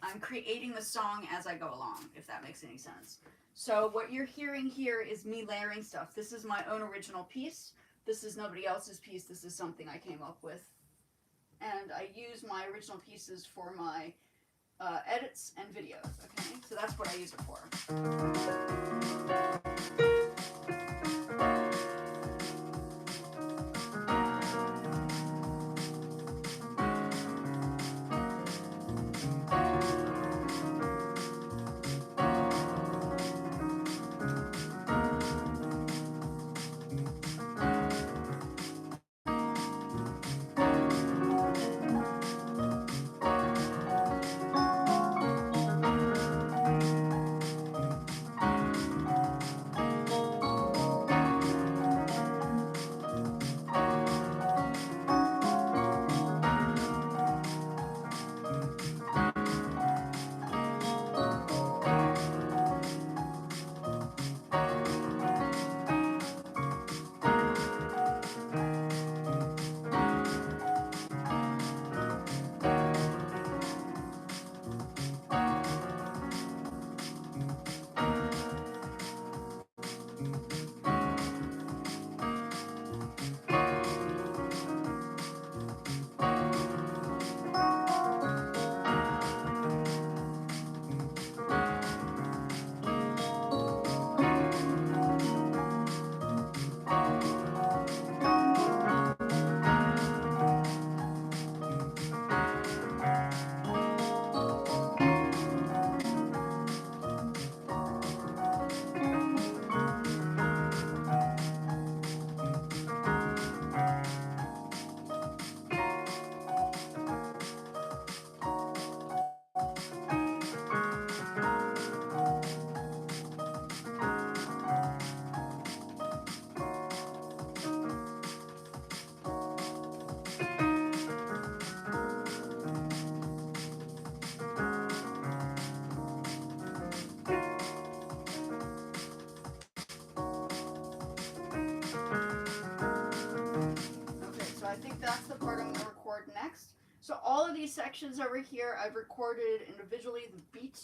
I'm creating the song as I go along, if that makes any sense. So what you're hearing here is me layering stuff. This is my own original piece. This is nobody else's piece. This is something I came up with. And I use my original pieces for my edits and videos, okay? So that's what I use it for. I think that's the part I'm going to record next. So all of these sections over here, I've recorded individually. The beat,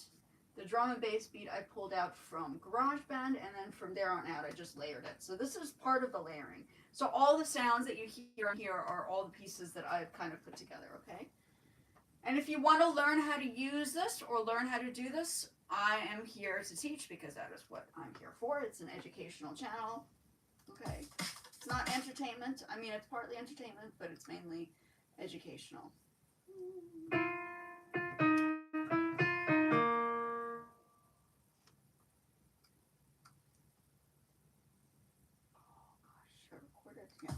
the drum and bass beat, I pulled out from GarageBand, and then from there on out, I just layered it. So this is part of the layering. So all the sounds that you hear on here are all the pieces that I've kind of put together, okay? And if you want to learn how to use this or learn how to do this, I am here to teach because that is what I'm here for. It's an educational channel, okay? It's not entertainment. I mean, it's partly entertainment, but it's mainly educational. Oh, gosh, should I record it? Yeah.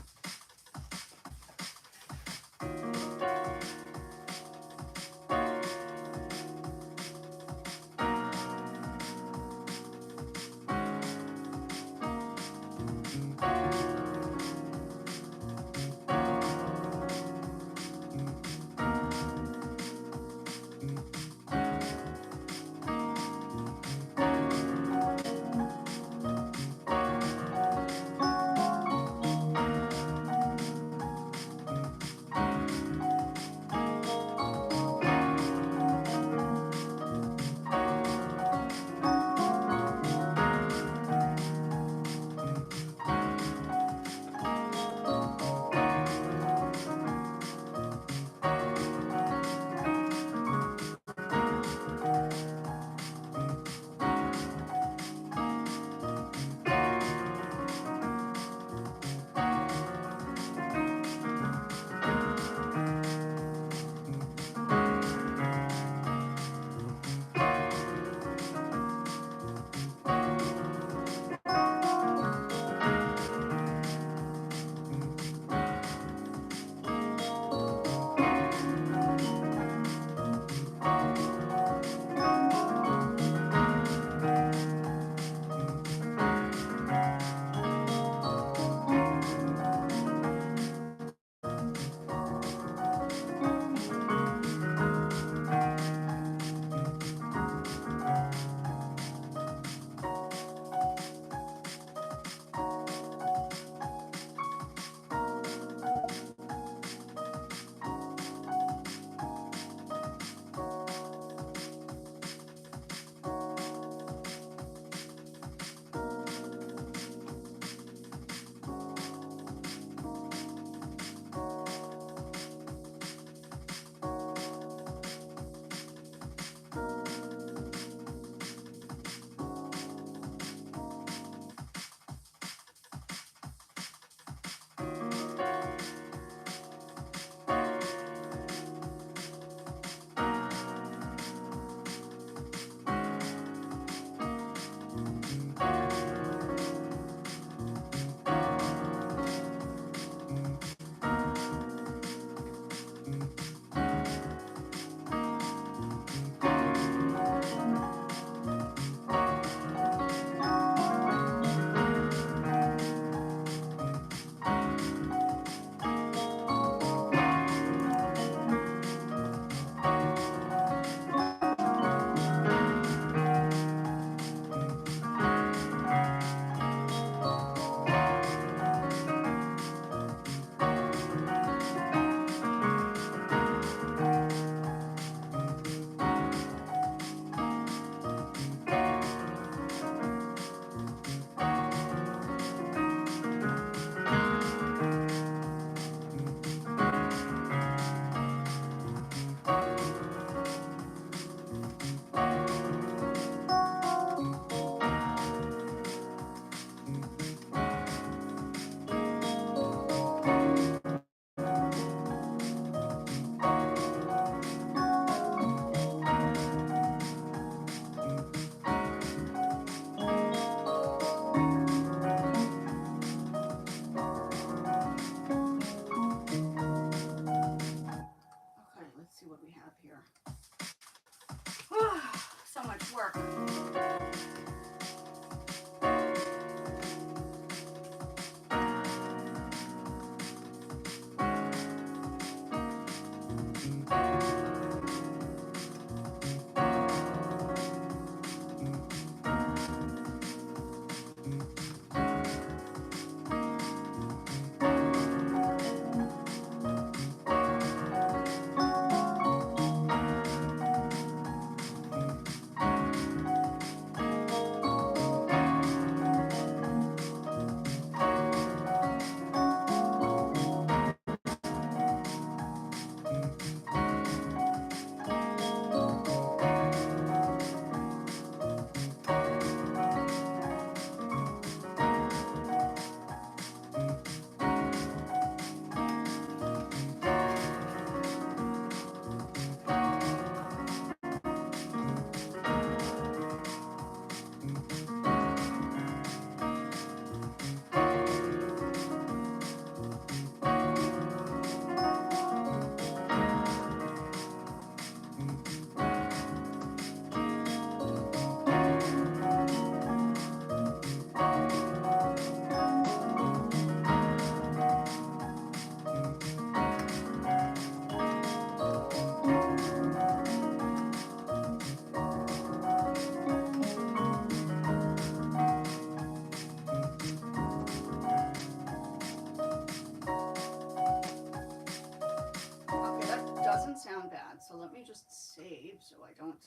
So let me just save so I don't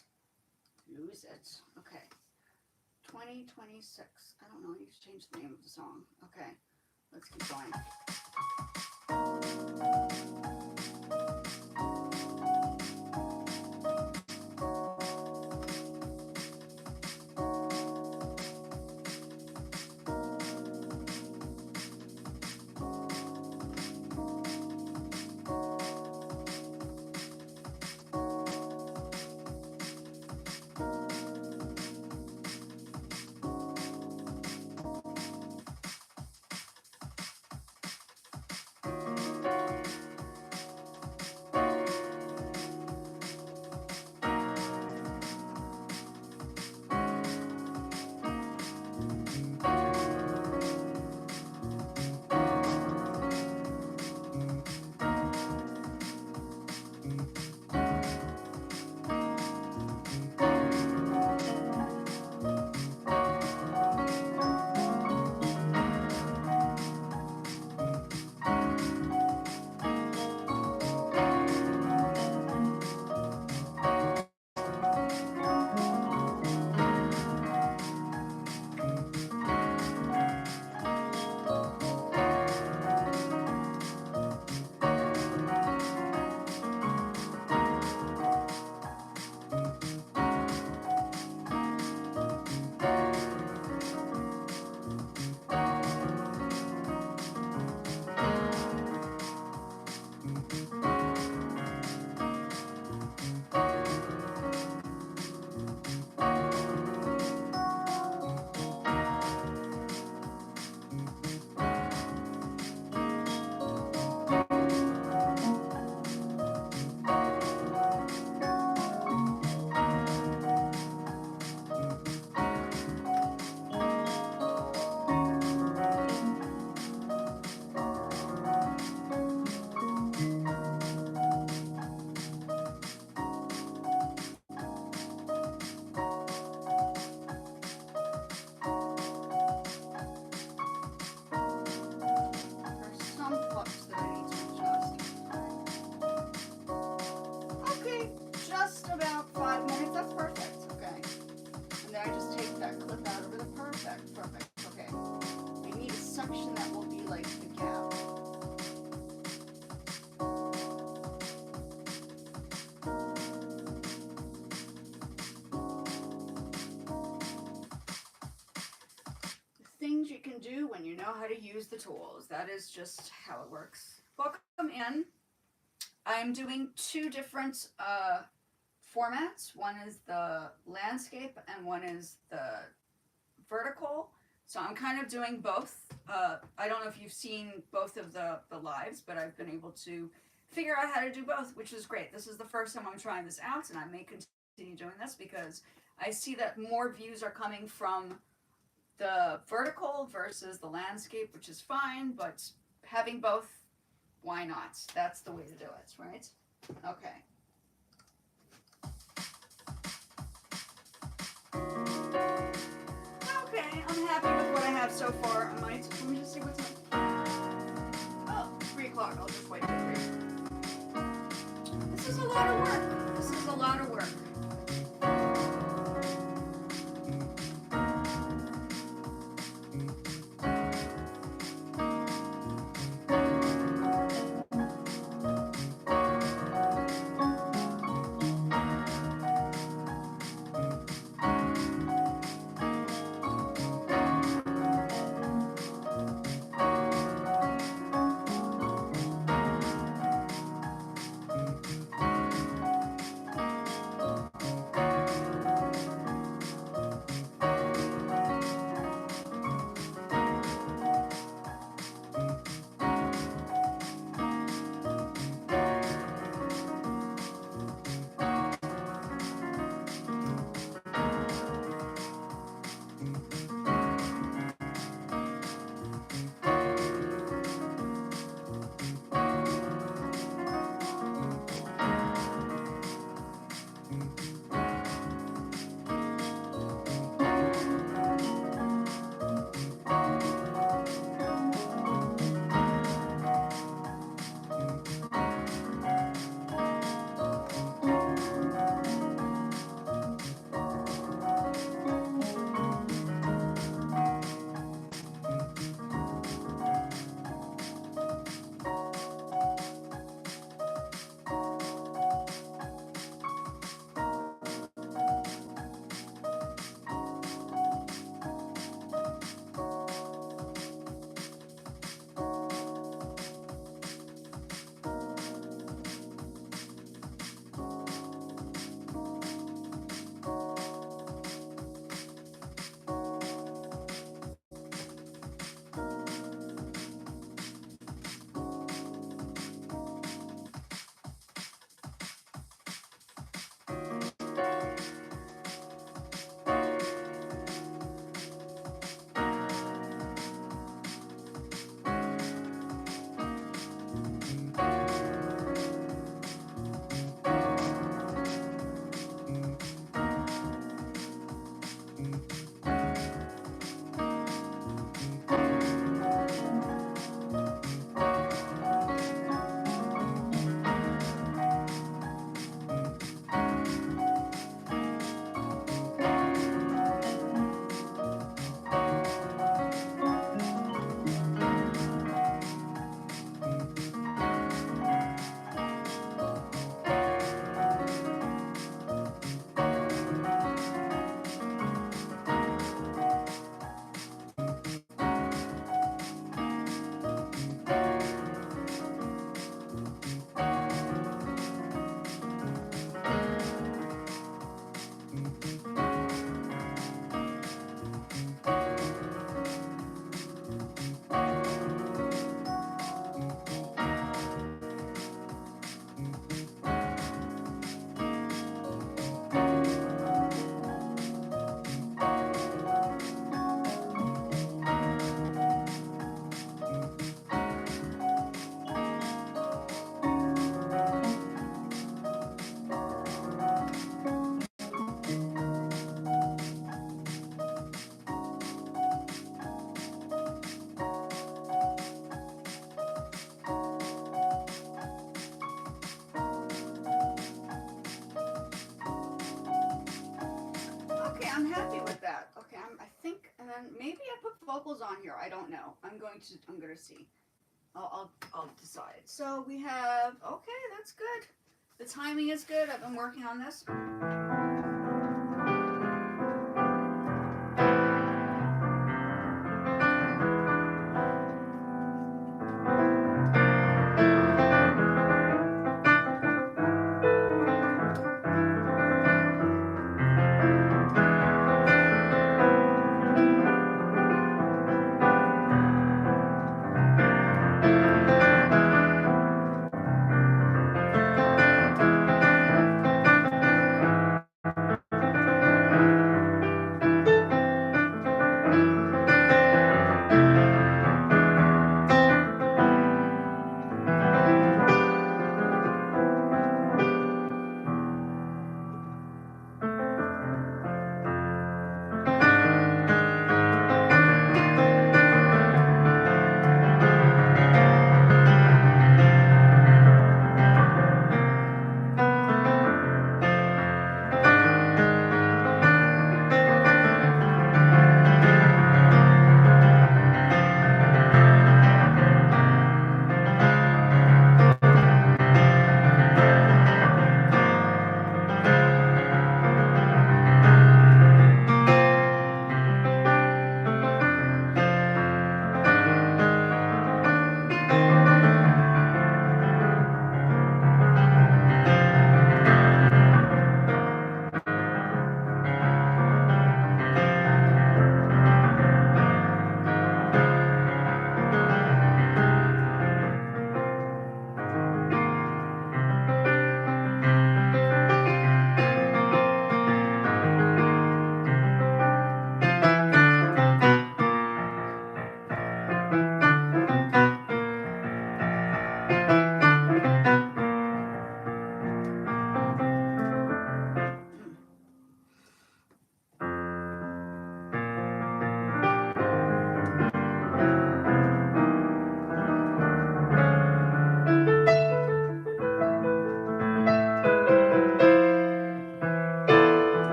lose it. Okay. 2026. I don't know. I need to change the name of the song. Okay. Let's keep going. Things you can do when you know how to use the tools. That is just how it works. Welcome in. I'm doing two different formats. One is the landscape and one is the vertical. So I'm kind of doing both. I don't know if you've seen both of the lives, but I've been able to figure out how to do both, which is great. This is the first time I'm trying this out, and I may continue doing this because I see that more views are coming from the vertical versus the landscape, which is fine, but having both, why not? That's the way to do it, right? Okay. Okay, I'm happy with what I have so far. Let me just see what's up. Oh, 3 o'clock. I'll just wait till 3. This is a lot of work. This is a lot of work. I'm happy with that. Okay, I think, and then maybe I put vocals on here. I don't know. I'm going to see. I'll decide. So we have, okay, that's good. The timing is good. I've been working on this.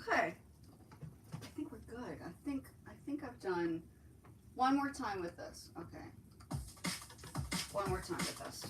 Okay. I think we're good. I think I've done one more time with this. Okay. One more time with this.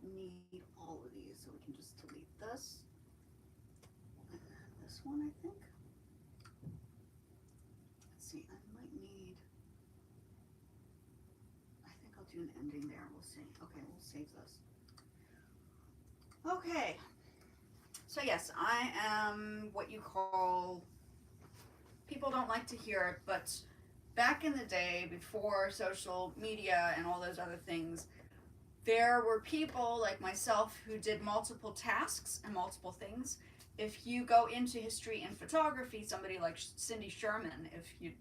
don't need all of these, so we can just delete this. And then this one, I think. Let's see, I might need, I think I'll do an ending there. We'll see. Okay, we'll save this. Okay. So yes, I am what you call, people don't like to hear it, but back in the day, before social media and all those other things, there were people like myself who did multiple tasks and multiple things. If you go into history and photography, somebody like Cindy Sherman, if you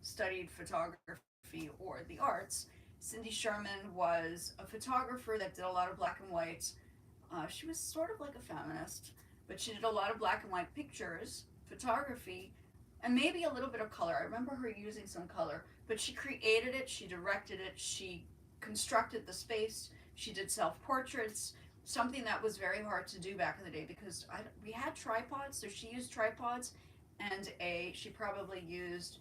studied photography or the arts, Cindy Sherman was a photographer that did a lot of black and white. She was sort of like a feminist, but she did a lot of black and white pictures, photography, and maybe a little bit of color. I remember her using some color, but she created it, she directed it, she constructed the space, she did self-portraits, something that was very hard to do back in the day because we had tripods, so she used tripods, and she probably used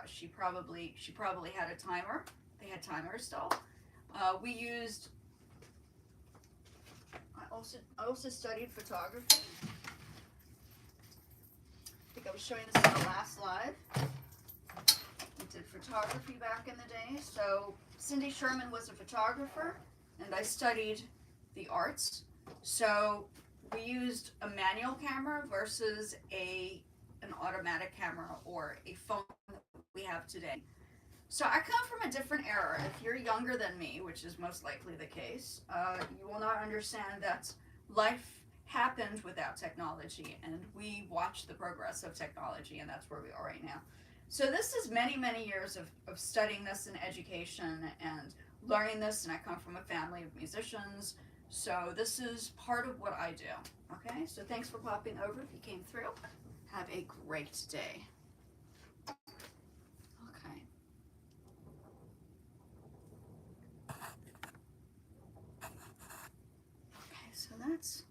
she probably had a timer. They had timers still. We used. I also studied photography. I think I was showing this in the last slide. We did photography back in the day. So Cindy Sherman was a photographer, and I studied the arts. So we used a manual camera versus an automatic camera or a phone that we have today. So I come from a different era. If you're younger than me, which is most likely the case, you will not understand that life happened without technology, and we watched the progress of technology, and that's where we are right now. So this is many, many years of studying this in education and learning this, and I come from a family of musicians, so this is part of what I do. Okay, so thanks for popping over if you came through. Have a great day. Okay. Okay, so that's